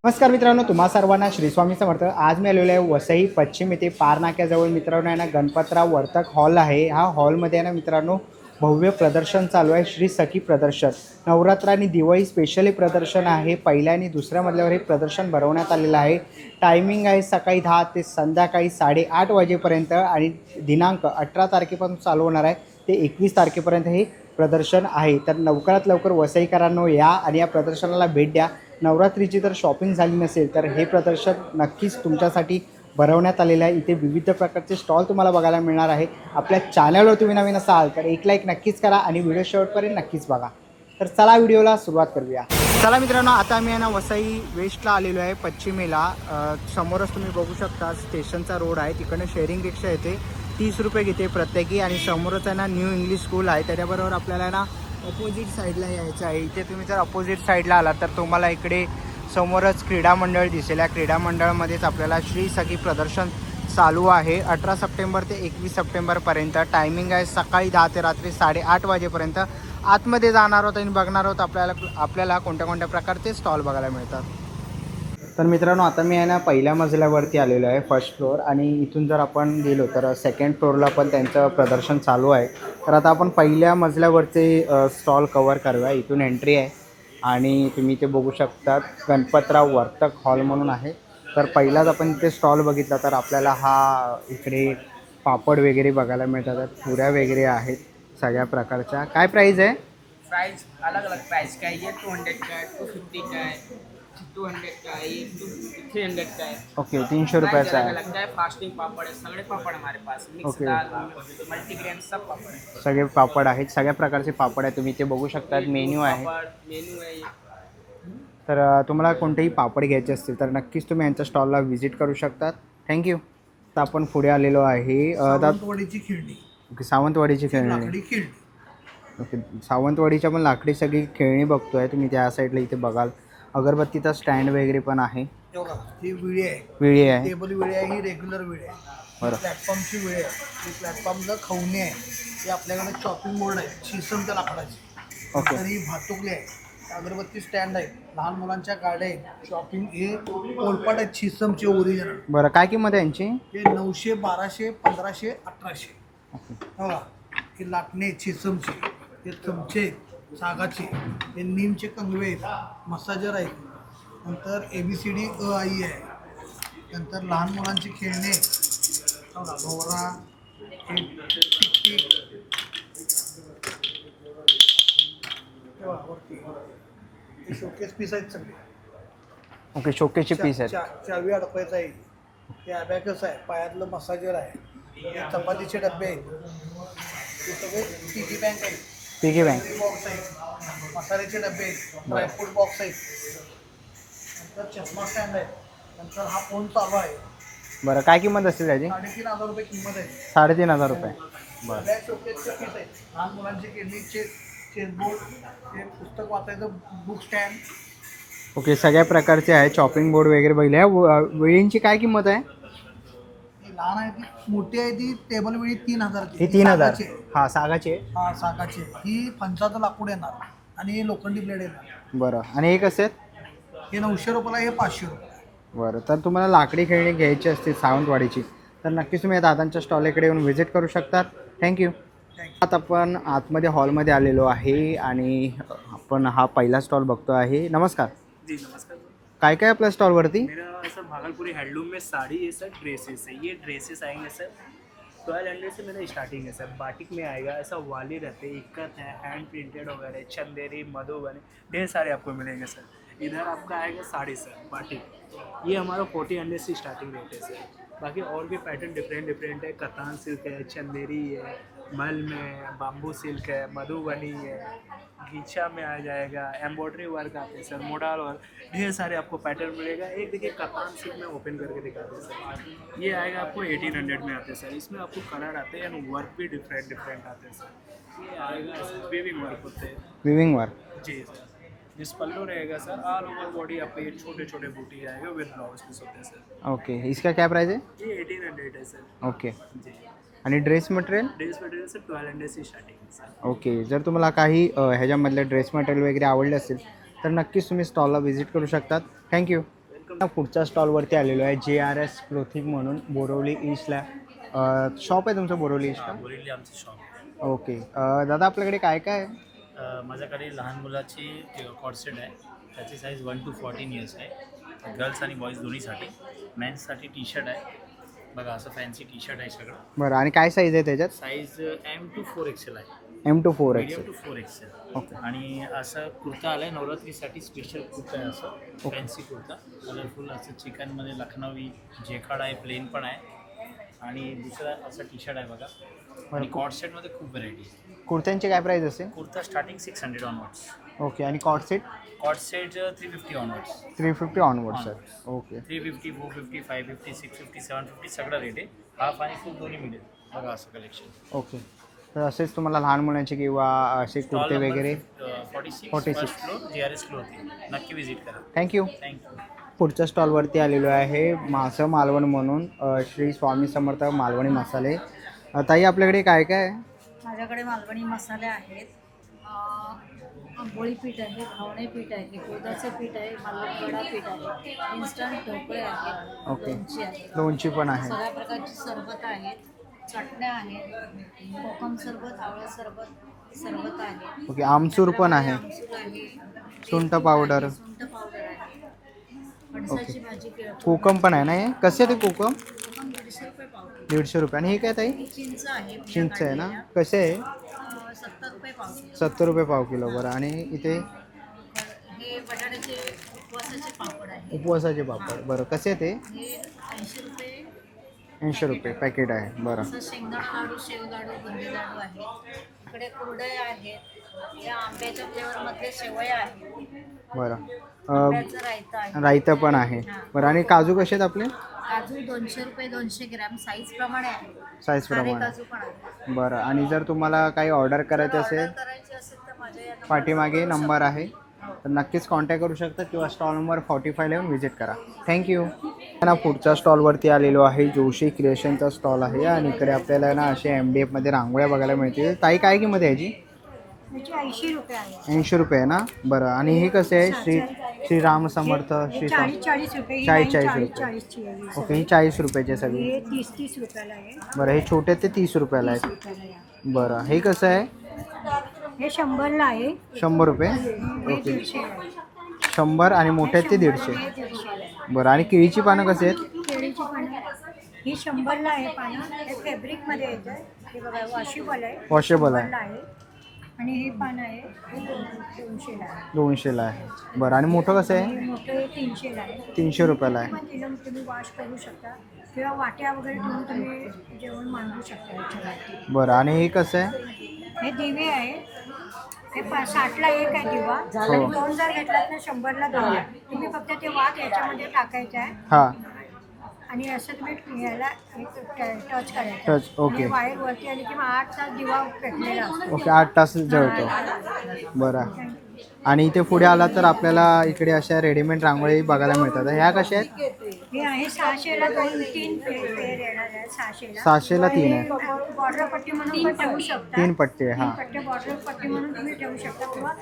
नमस्कार मित्रांनो, तुम्हा सर्वांना श्री स्वामी समर्थ. आज मी आलेलो आहे वसई पश्चिम येथे पार नाक्याजवळ. मित्रांनो आहे ना, गणपतराव वर्तक हॉल आहे. हा हॉलमध्ये आहे ना मित्रांनो, भव्य प्रदर्शन चालू आहे. श्री सखी प्रदर्शन नवरात्र आणि दिवाळी स्पेशली प्रदर्शन आहे. पहिल्या आणि दुसऱ्या मजल्यावर हे प्रदर्शन भरवण्यात आलेलं आहे. टायमिंग आहे सकाळी 10 ते संध्याकाळी 8:30 वाजेपर्यंत आणि दिनांक 18 तारखेपासून चालू होणार आहे ते 21 तारखेपर्यंत हे प्रदर्शन आहे. तर लवकरात लवकर वसईकरांनो या आणि या प्रदर्शनाला भेट द्या. नवरात्रीची जर शॉपिंग झाली नसेल तर हे प्रदर्शन नक्कीच तुमच्यासाठी भरवण्यात आलेलं आहे. इथे विविध प्रकारचे स्टॉल तुम्हाला बघायला मिळणार आहे. आपल्या चॅनलवर तुम्ही नवीन असाल तर एक लाईक नक्कीच करा आणि व्हिडिओ शेवटपर्यंत नक्कीच बघा. तर चला व्हिडिओला सुरुवात करूया. चला मित्रांनो, आता आम्ही आहे ना वसई वेस्टला आलेलो आहे, पश्चिमेला. समोरच तुम्ही बघू शकता स्टेशनचा रोड आहे. तिकडनं शेअरिंग रिक्षा येते, 30 रुपये घेते प्रत्येकी. आणि समोरच आहे ना न्यू इंग्लिश स्कूल आहे. त्याच्याबरोबर आपल्याला ना अपोजिट साईडला यायचं आहे. इथे तुम्ही जर अपोजिट साईडला आलात तर तुम्हाला इकडे समोरच क्रीडा मंडळ दिसेल. या क्रीडा मंडळमध्येच आपल्याला श्री सखी प्रदर्शन चालू आहे 18 सप्टेंबर ते 21 सप्टेंबरपर्यंत. टायमिंग आहे सकाळी 10 ते रात्री 8:30 वाजेपर्यंत. आतमध्ये जाणार आहोत आणि बघणार आहोत आपल्याला कोणत्या कोणत्या प्रकारचे स्टॉल बघायला मिळतात. तर मित्रांनो, आता मी आहे ना पहिल्या मजल्यावरती आलेलो आहे, फर्स्ट फ्लोअर. आणि इथून जर आपण गेलो तर सेकंड फ्लोअरला पण त्यांचं प्रदर्शन चालू आहे. तर आता आपण पहिल्या मजल्यावरचे स्टॉल कवर करूया. इथून एंट्री आहे आणि तुम्ही इथे बघू शकता गणपतराव वर्तक हॉल म्हणून आहे. तर पहिलाच आपण इथे स्टॉल बघितला तर आपल्याला हा इकडे पापड वगैरे बघायला मिळतात. पुऱ्या वगैरे आहेत सगळ्या प्रकारच्या. काय प्राईज आहे? प्राइस अलग अलग प्राइस का है। ये 200 का है, 250 का है, 200 का है, ये 300 का है। ओके, 300 रुपयाचा अलग आहे. अलग का है। फास्टिंग पापड़ है, सगळे पापड़ हमारे पास, मिक्स ओके. दाल मल्टीग्रेन सब पापड़ है। सगळे पापड आहेत, सगळ्या प्रकारचे पापड आहेत. तुम्ही इथे बघू शकता मेन्यू आहे. मेनू है ये। तर तुम्हाला कोणतेही पापड घ्यायचे असतील तर नक्कीच तुम्ही यांच्या स्टॉलला व्हिजिट करू शकतात. थँक्यू. तर आपण पुढे आलेलो आहे सावंतवाडीची खेळणी, ओके, सावंतवाडीची खेळणी. लाकडी खेळणी. ओके, सावंतवाडीच्या पण लाकडी सगळी खेळणी बघतोय तुम्ही. त्या साईडला इथे बघाल अगरबत्तीचा स्टँड वगैरे पण आहे. हे बघा, ही विळी आहे, विळी आहे. टेबल विळी आहे, ही रेग्युलर विळी आहे. बरं. प्लॅटफॉर्मची विळी आहे, ही प्लॅटफॉर्मचं खवणे आहे. ही आपल्याकडे चॉपिंग बोर्ड आहे, शिसमच्या लाकडाची. ओके. तर ही भातुकली आहे, अगरबत्ती स्टँड आहे, लहान मुलांच्या गाड्या आहेत. शॉपिंग हे पोलपाट आहेत, शिसमचे ओरिजिनल. बरं, काय किंमत आहे यांची? हे 900, 1200, 1500, 1800. बघा, हे लाटणे आहेत शिसमचे, हे चमचे आहेत सागाचे, हे नीमचे कंगवे आहेत, मसाजर आहेत. नंतर ABCD अ आई आहे. नंतर लहान मुलांची खेळणे, बघा, भोवरा, हे टिक-टिक. हे बघा, वरती. हे शोकेस पीस आहेत सगळे. ओके, शोकेचे पीस आहेत. चावी अडकवायचं आहे. हे अबॅकस आहे, पायातलं मसाजर आहे. हे चपातीचे डबे आहेत. हे सगळे पिगी बँक आहेत. Piggy bank. बॉक्स आहेत, मसाल्याचे डबे आहेत, ड्रायफ्रूट बॉक्स आहेत. नंतर चष्मा स्टँड आहे. नंतर हा फोन चालू आहे. बरं, काय किंमत असेल त्याची? 3,500 रुपये किंमत आहे. 3,500 रुपये. बरं. सगळ्या शोकेसचे पीस आहेत. लहान मुलांचे केळीचे चेसबोर्ड, हे पुस्तक वाचायचं बुक स्टँड. ओके, सगळ्या प्रकारचे आहे. चॉपिंग बोर्ड वगैरे बघितले. वेळींची काय किंमत आहे? ही लहान आहे, ती मोठी आहे, ती टेबल वेळी 3,000 ची. ही 3,000. सागाची आहे. हां, सागाचे. हा, सागाची आहे. ही फणसाचं लाकूड येणार आणि लोखंडी ब्लेड येणार. बरं, आणि हे कसे आहेत? हे 900 रुपयाला, हे 500 रुपये. बरं, तर तुम्हाला लाकडी खेळणी घ्यायची असतील सावंतवाडीची तर नक्कीच तुम्ही या दादांच्या स्टॉल इकडे येऊन व्हिजिट करू शकतात. थँक्यू. आता आपण आतमध्ये हॉलमध्ये आलेलो आहे आणि आपण हा पहिला स्टॉल बघतो आहे. नमस्कार. जी नमस्कार। काय काय आपल्या स्टॉलवरती? मेरा सर भागलपुरी हैंडलूम में साड़ी है सर, ड्रेसेस है। ये ड्रेसेस आएंगे सर 1200 से मेरा स्टार्टिंग है सर। बाटिक में आएगा, ऐसा वाली रहते, इक्कत है, हैंड प्रिंटेड वगैरह, चंदेरी, मधुबनी, ढेर सारे आपको मिलेंगे सर। इधर आपका आएगा साड़ी सर, बाटिक। ये हमारा 4000 से स्टार्टिंग रेट है सर। बाकी और भी पैटर्न डिफरेंट है, कतान सिल्क है, चंदेरी है, मल में बाम्बू सिल्क है, मधुबनी है, घीचा में आ जाएगा, एम्ब्रॉयडरी वर्क आते हैं सर, मोडाल वर्क, ढेर सारे आपको पैटर्न मिलेगा। एक देखिए कतान सिल्क में ओपन करके दिखाते हैं सर। ये आएगा आपको 1800 में आते हैं सर। इसमें आपको कलर आते हैं एंड वर्क भी डिफरेंट आते हैं सर। ये आएगा सर, वीविंग वर्क होते हैं विविंग वर्क. जी सर। जिस पल्लू रहेगा सर, ऑल ओवर बॉडी आपको ये छोटे छोटे बूटी आएगा विद ब्लाउज पीस होते हैं सर। ओके, इसका क्या प्राइस है? ये 1800 है सर। ओके. जी। आणि dress material? Dress material sir 1200 से स्टार्टिंग है सर। ओके, जर तुम्हाला काही ह्याच्यामधले ड्रेस मटेरियल वगैरे आवडले असतील तर नक्कीच तुम्ही स्टॉलला व्हिजिट करू शकतात. थँक्यू. पुढच्या स्टॉलवरती आलेलो आहे JRS क्लोथिंग म्हणून बोरवली ईस्टला शॉप आहे तुमचं बोरवली ईस्टला. बोरिवली आमचं शॉप. ओके दादा आपल्याकडे काय काय आहे? माझ्याकडे लहान मुलाची कॉर्सेट आहे. त्याची साईज 1 to 14 इयर्स आहे. गर्ल्स आणि बॉईज दोन्हीसाठी. मेन्ससाठी टी शर्ट आहे. बघा असं फॅन्सी टी शर्ट आहे सगळं. बरं आणि काय साईज आहे त्याच्यात? साईज M to 4XL आहे. M to 4XL. Medium to 4XL. Okay. आणि असं कुर्ता आला आहे नवरात्रीसाठी स्पेशल कुर्ता आहे. असं फॅन्सी कुर्ता कलरफुल असं चिकनमध्ये लखनवी जेकाड आहे, प्लेन पण आहे. आणि दुसरा असं टी शर्ट आहे बघा. आणि कॉट सेटमध्ये खूप व्हरायटी आहे. कुर्त्यांची काय प्राईस असेल? Kurta starting 600 onwards. ओके आणि cord set? Cord set 350 onwards. 350 onward sir. Okay 350, 450, 550, 650, 750 सगळं रेट आहे. हाफ आणि फुल दोन्ही मिळेल. बघा असं कलेक्शन. ओके तर असेच तुम्हाला लहान मुलांचे किंवा असे कुर्ते वगैरे 46 46. First floor JRS clothing. नक्की विजिट करा. थँक्यू. थँक्यू. पुढच्या स्टॉलवरती आलेलो आहे मासं मालवण म्हणून श्री स्वामी समर्थ मालवणी मसाले. ताई आपल्याकडे काय काय आहे? माझ्याकडे मालवणी मसाले आहेत. आंबोळी पीठ आहे, घावणे पीठ आहे, उडदाचं पीठ आहे, मालवणवडा पीठ आहे, इन्स्टंट ढोकळे आहेत, ओके. लोणची आहे, लोणची पण आहे. सगळ्या प्रकारची सरबत आहेत, चटण्या आहेत, कोकम सरबत, आवळा सरबत, सरबत आहे. ओके आमसूर पण आहे. आमसूल आहे, सुंठ पावडर. सुंठ पावडर आहे, फणसाची भाजी केळं. कोकम पण आहे ना हे? कसे आहे ते कोकम? कोकम 150 रुपये पाव. 150 रुपये. आणि हे काय ताई? ही चिंच आहे, बिया चिंच आहे ना? काढलेल्या. कसे आहे? 70 रुपये पाव किलो. 70 रुपये पाव किलो. बरं आणि इथे हे बटाट्याचे उपवासाचे पापड आहे. उपवासाचे पापड. बरं कसे आहे ते? हे 80 रुपये. 80 रुपये पॅकेट आहे. बरं असं शेंगदाणा लाडू, शेव लाडू, बुंदी लाडू आहे. इकडे कुरडई आहेत. या आंब्याच्या फ्लेवरमधले शेवया आहेत. बरं आंब्याचं रायता आहे. रायतं पण आहे. बरं आणि काजू कसे आहेत आपले? काजू 200 रुपये 200 ग्रॅम साईज प्रमाणे आहे. साईज खारे प्रमाणे. काजू पण आहे. बरं आणि जर तुम्हाला काही ऑर्डर करायचं ऑर्डर असेल करायची असेल तर माझ्या या नंबरवर पाठीमागे करू नंबर शकता. आहे तर नक्कीच कॉन्टॅक्ट करू शकता किंवा स्टॉल नंबर 45 येऊन व्हिजिट करा. थँक्यू. ना पुढच्या स्टॉलवरती आलेलो आहे. जोशी क्रिएशनचा स्टॉल आहे आणि इकडे आपल्याला ना असे MDFमध्ये रांगोळ्या बघायला मिळतील. ताई काय किंमत आहे याची? याची 80 रुपये आहे. 80 रुपये आहे ना? बरं आणि हे कसे आहे? श्रीराम समर्थ श्री स्वामी. 40 रुपये. 40 रुपये. ओके ही 40 रुपयाची आहे सगळी. हे 30 रुपयाला आहे. बरं हे छोटे ते 30 रुपयाला आहेत. रुपयाला आहे. बरं हे कसं आहे? हे 100ला आहे. 100 रुपये. हे ओके 150 आहे. 100 आणि मोठे आहेत ते 150. हे 150 आहे. बरं आणि केळीची पानं कशी आहेत? केळीची पानं ही 100ला आहे. पानं हे फॅब्रिकमध्ये येतं. हे बघा वॉशेबल आहे. वॉशेबल 100ला आहे. आहे. आणि हे पान आहे हे 200ला आहे. 200ला आहे. बरं आणि मोठं कसं आहे? हे मोठं 300ला आहे. 300 रुपयाला आहे. पण तिला तुम्ही वॉश करू शकता किंवा वाट्या वगैरे ठेवून तुम्ही जेवण मांडू शकता याच्यावरती. बरं आणि हे कसं आहे? हे दिवे आहे. हे 60ला एक आहे दिवा. आणि 2 जर घेतलात ना 100ला 2 आहे. तुम्ही फक्त ते वात याच्यामध्ये टाकायचं आहे हां आणि असं तुम्ही याला टच करायचं. टच. ओके वायर वरती आली किंवा 8 तास दिवा पेटलेला असतो. ओके 8 तास जळतो. बरं आणि इथे पुढे आला तर आपल्याला इकडे अशा रेडीमेड रांगोळी बघायला मिळतात. ह्या कशा आहेत? हे आहे 600ला 2-3 पेर येणार आहे. 600ला 600ला 3 आहे. बॉर्डर पट्टी म्हणून पण ठेवू शकता. 3 पट्टे. हां पट्टे बॉर्डर पट्टी म्हणून तुम्ही ठेवू शकता किंवा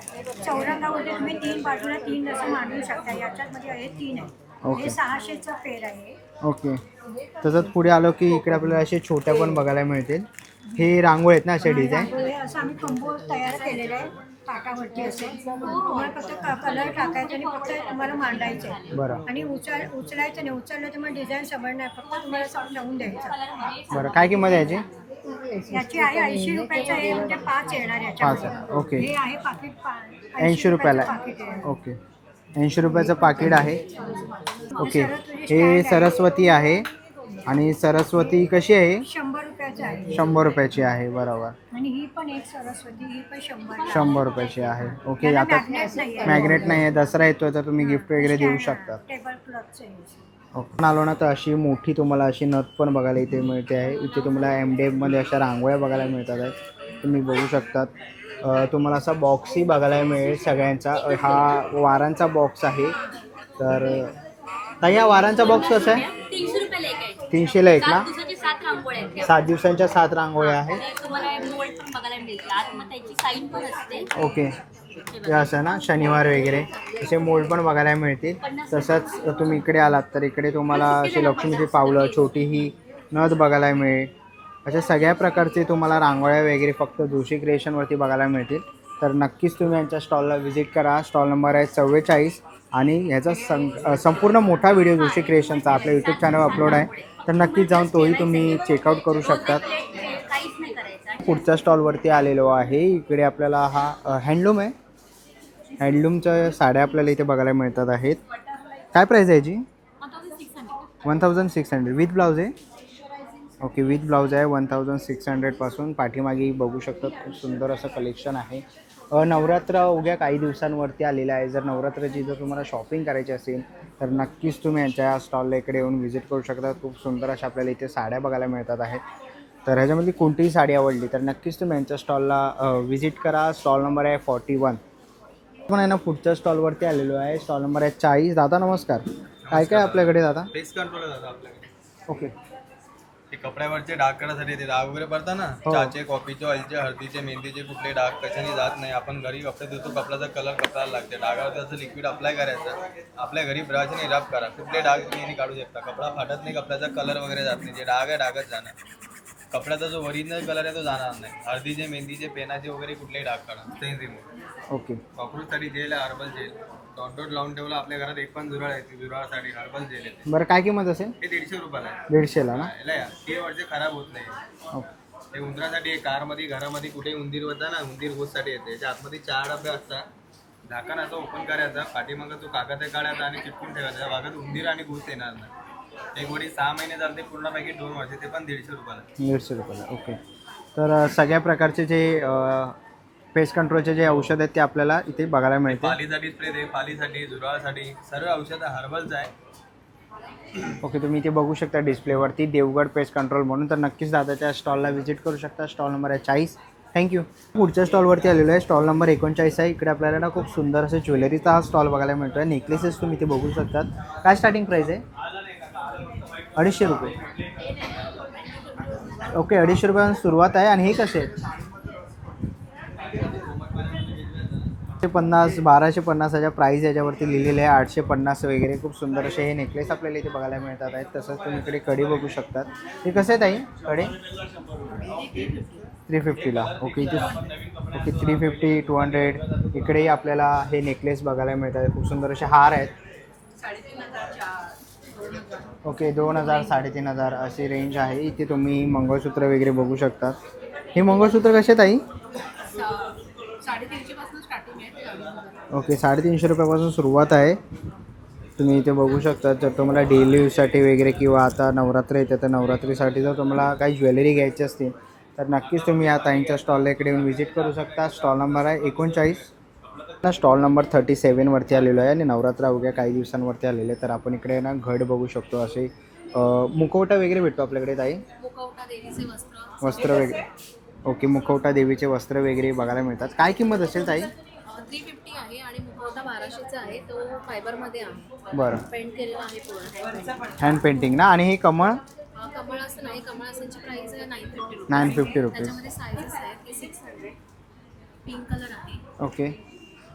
चौरंगामध्ये तुम्ही 3 बाजूला 3 असं मांडू शकता. याच्यामध्ये आहे 3 आहे. ओके. हे 600चा पेर आहे. ओके तसंच पुढे आलो की इकडे आपल्याला असे छोट्या पण बघायला मिळतील. हे रांगोळी आहेत ना असे डिझाईन? हे असं आम्ही कंबो तयार केलेलं आहे. ताटावरती असेल तुम्हाला फक्त कलर टाकायचा आणि फक्त तुम्हाला मांडायचं आहे. बरं आणि उचलायचं नाही. उचललं तर मग डिझाईन समजणार. फक्त तुम्हाला ठेवून द्यायचं. बरं काय किंमत आहे याची? याची आहे 80 रुपयाचं. हे म्हणजे 5 येणार 5 याच्यामध्ये. आहे. ओके हे आहे पाकिट 80 रुपयाला पाकिट आहे. ओके 80 रुपयाचं पाकिट आहे. ओके हे सरस्वती आहे आणि सरस्वती कशी आहे? 100 रुपयाचं आहे. 100 रुपयाची आहे. बरोबर. आणि ही पण एक सरस्वती. ही पण 100. 100 रुपयाची आहे. ओके याला आता मॅग्नेट नाहीये. मॅग्नेट नाही आहे. दसरा येतोय तर तुम्ही गिफ्ट वगैरे देऊ शकता. टेबल क्लॉथचं आहे. ओके आलो ना तर अशी मोठी तुम्हाला अशी नथ पण बघायला इथे मिळते आहे. इथे तुम्हाला MDFमध्ये अशा रांगोळ्या बघायला मिळतात आहेत. तुम्ही बघू शकतात. तुम्हाला असा बॉक्सही बघायला मिळेल सगळ्यांचा. हा वारांचा बॉक्स आहे. तर ताई हा वारांचा बॉक्स कसा आहे? 300 रुपयाला एक आहे. 300ला एक ना? 7 दिवसाची 7 रांगोळ्या आहेत त्या. 7 दिवसांच्या 7 रांगोळ्या आहेत. आणि तुम्हाला मोल्ड पण बघायला मिळते. आतमध्ये त्याची साईन पण असते. ओके हे असं ना शनिवार वगैरे असे मोल्ड पण बघायला मिळतील. तसंच तुम्ही इकडे आलात तर इकडे तुम्हाला अशी लक्ष्मीची पावलं छोटी ही नथ बघायला मिळेल. अशा सगळ्या प्रकारचे तुम्हाला रांगोळ्या वगैरे फक्त जोशी क्रिएशनवरती बघायला मिळतील. तर नक्कीच तुम्ही यांच्या स्टॉलला व्हिजिट करा. स्टॉल नंबर आहे 44 आणि ह्याचा संपूर्ण मोठा व्हिडिओ जोशी क्रिएशनचा आपल्या यूट्यूब चॅनल अपलोड आहे. तर नक्कीच जाऊन तोही तुम्ही चेकआउट करू शकतात. काहीच नाही करायचं. पुढच्या स्टॉलवरती आलेलो आहे. इकडे आपल्याला हा हँडलूम आहे. हँडलूमच्या साड्या आपल्याला इथे बघायला मिळतात आहेत. काय प्राईस आहे याची? 1600 विथ ब्लाऊज आहे. ओके विथ ब्लाऊज आहे 1600पासून. पाठीमागे बघू शकतात खूप सुंदर असं कलेक्शन आहे. नवरात्र उद्या काही दिवसांवरती आलेलं आहे. जर नवरात्राची जर तुम्हाला शॉपिंग करायची असेल तर नक्कीच तुम्ही यांच्या स्टॉलला इकडे येऊन व्हिजिट करू शकता. खूप सुंदर अशा आपल्याला इथे साड्या बघायला मिळतात आहेत. तर ह्याच्यामध्ये कोणतीही साडी आवडली तर नक्कीच तुम्ही यांच्या स्टॉलला व्हिजिट करा. स्टॉल नंबर आहे 41. पण आहे ना पुढच्या स्टॉलवरती आलेलो आहे. स्टॉल नंबर आहे 40. दादा नमस्कार. काय काय आपल्याकडे दादा? फेस कंट्रोल आहे आपल्याकडे. ओके ते कपड्यावरचे डाग काढण्यासाठी ते डाग वगैरे पडतात ना, हो. चहाचे, कॉफीचे, ऑइलचे, हळदीचे, मेहंदीचे कुठले डाग कशाने जात नाही. आपण घरी कपडे धुतो, कपड्याचा कलर कपड्याला लागते. डागावरती असं लिक्विड अप्लाय करायचं. आपल्या घरी ब्रशने रब करा. कुठले डाग तुम्ही काढू शकता. कपडा फाटत नाही, कपड्याचा कलर वगैरे जात नाही. जे डाग आहे डागच जाणार. कपड्याचा जो ओरिजिनल कलर आहे तो जाणार नाही. हळदीचे, मेहंदीचे, पेनाचे वगैरे कुठलेही डाग काढा. स्टेन रिमूव्ह. ओके कॉक्रोचसाठी जेल आहे, हर्बल जेल. डॉट लावून ठेवला. आपल्या घरात एक पण झुरळ आहे, ती झुरळासाठी हर्बल जेल आहे. बरं काय किंमत असेल? हे 150 रुपयाला आहे. 150ला ना? याला या 3 वर्ष खराब होत नाही. ओके ते उंदरासाठी कारमध्ये घरामध्ये कुठे उंदीर होता ना, उंदीर घोससाठी येते. त्याच्या आतमध्ये 4 डबे असतात. झाकण असं ओपन करायचा, पाठीमागं तो कागद काढायचा आणि चिटकून ठेवायचा. त्या भागात उंदीर आणि घोस येणार नाही. एक वडी 6 महिने चालते, पूर्ण पॅकेट 2 वर्ष. ते पण 150 रुपयाला. 150 रुपयाला. ओके तर सगळ्या प्रकारचे जे पेस्ट कंट्रोलचे जे औषध आहेत ते आपल्याला इथे बघायला मिळते. पालीसाठी स्प्रे दे, पालीसाठी, झुरळासाठी सर्व औषध हर्बलचं आहे. ओके तुम्ही इथे बघू शकता डिस्प्लेवरती देवगड पेस्ट कंट्रोल म्हणून. तर नक्कीच दादाच्या स्टॉलला व्हिजिट करू शकता. स्टॉल नंबर आहे 40. थँक्यू. पुढच्या स्टॉलवरती आलेलो आहे. स्टॉल नंबर 39 आहे. इकडे आपल्याला ना खूप सुंदर असं ज्वेलरीचा हा स्टॉल बघायला मिळतो आहे. नेकलेसेस तुम्ही इथे बघू शकतात. काय स्टार्टिंग प्राईस आहे? 250 रुपये. ओके 250 रुपयापासून सुरुवात आहे. आणि हे कसे आहेत? 850 1250च्या प्राईस याच्यावरती लिहिलेले आहे. 850 वगैरे. खूप सुंदर असे हे नेकलेस आपल्याला इथे बघायला मिळतात आहेत. तसंच तुम्ही इकडे कडी बघू शकतात. हे कसे आहेत ताई कडे? 350ला. ओके इथे ओके 350 200. इकडेही आपल्याला हे नेकलेस बघायला मिळतात. खूप सुंदर असे हार आहेत. ओके 2000 3500 अशी रेंज आहे. इथे तुम्ही मंगळसूत्र वगैरे बघू शकता. हे मंगळसूत्र कसे ताई? 350 पासून स्टार्टिंग आहे. ओके 350 रुपयापासून सुरुवात आहे. तुम्ही इथे बघू शकता. जर तुम्हाला डेली यूजसाठी वगैरे किंवा आता नवरात्र येते तर नवरात्रीसाठी जर तुम्हाला काही ज्वेलरी घ्यायची असतील तर नक्कीच तुम्ही या ताईंच्या स्टॉलला इकडे येऊन व्हिजिट करू शकता. स्टॉल नंबर आहे 39. स्टॉल नंबर 37वरती आलेलो आहे. आणि नवरात्र अवघ्या काही दिवसांवरती आलेले. तर आपण इकडे ना घट बघू शकतो. असे मुखवटा वगैरे भेटतो आपल्याकडे ताई? मुखवटा देवीचे वस्त्र वस्त्र वगैरे. ओके मुखवटा देवीचे वस्त्र वगैरे बघायला मिळतात. काय किंमत असेल ताई? 350 आहे आणि मुखवटा 1200चा आहे. तो फायबरमध्ये आहे. बरं पेंट केलेला आहे पूर्ण. हँड पेंटिंग ना. आणि हे कमळ? कमळ असं नाही. कमळ असांची प्राइस आहे 950 रुपये. 950 रुपीज. त्याच्यामध्ये सायझेस आहेत. हे 600. पिंक कलर आहे. ओके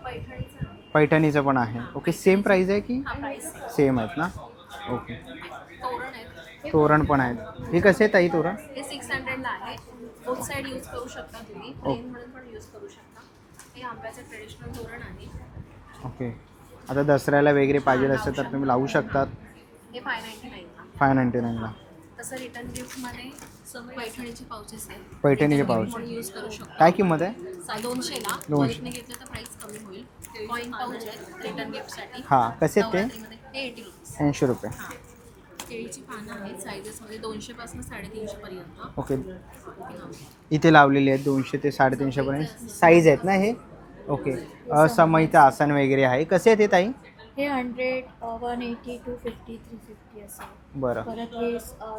पैठणीचं आहे. पैठणीचं पण आहे. ओके सेम प्राईस आहे की हा प्राइस सेम आहेत ना? ओके तोरण आहेत. तोरण पण आहेत. हे कसे ताई तोरण? हे 600ला आहे. बोथ साईड यूज करू शकता तुम्ही. प्लेन म्हणून पण यूज करू शकता. हे आंब्याचं ट्रेडिशनल तोरण आहे. ओके आता दसऱ्याला वगैरे पाहिजे असेल तर तुम्ही लावू शकतात. हे 599ला. 599ला. तसं रिटर्न गिफ्टमध्ये पैठणीचे पाउचेस आहेत. पैठणीचे पाऊच. म्हणून यूज करू शकता. काय किंमत आहे? 200ला. 200. बल्कने घेतलं तर प्राइस कमी होईल. कॉईन पाऊच आहेत रिटर्न गिफ्टसाठी. हां कसे आहेत ते? नवरात्रीमध्ये हे 80 रुपीज. 80 रुपये. हां केळीची पानं आहेत साईजेसमध्ये 200 पासून 350 पर्यंत. ओके हां. इथे लावलेले आहेत 200 ते 350 पर्यंत साईज आहेत ना हे? ओके समईचं आसन वगैरे आहे. कसे आहेत हे ताई? हे 100, 180, 250, 350 असं. बरं परत हे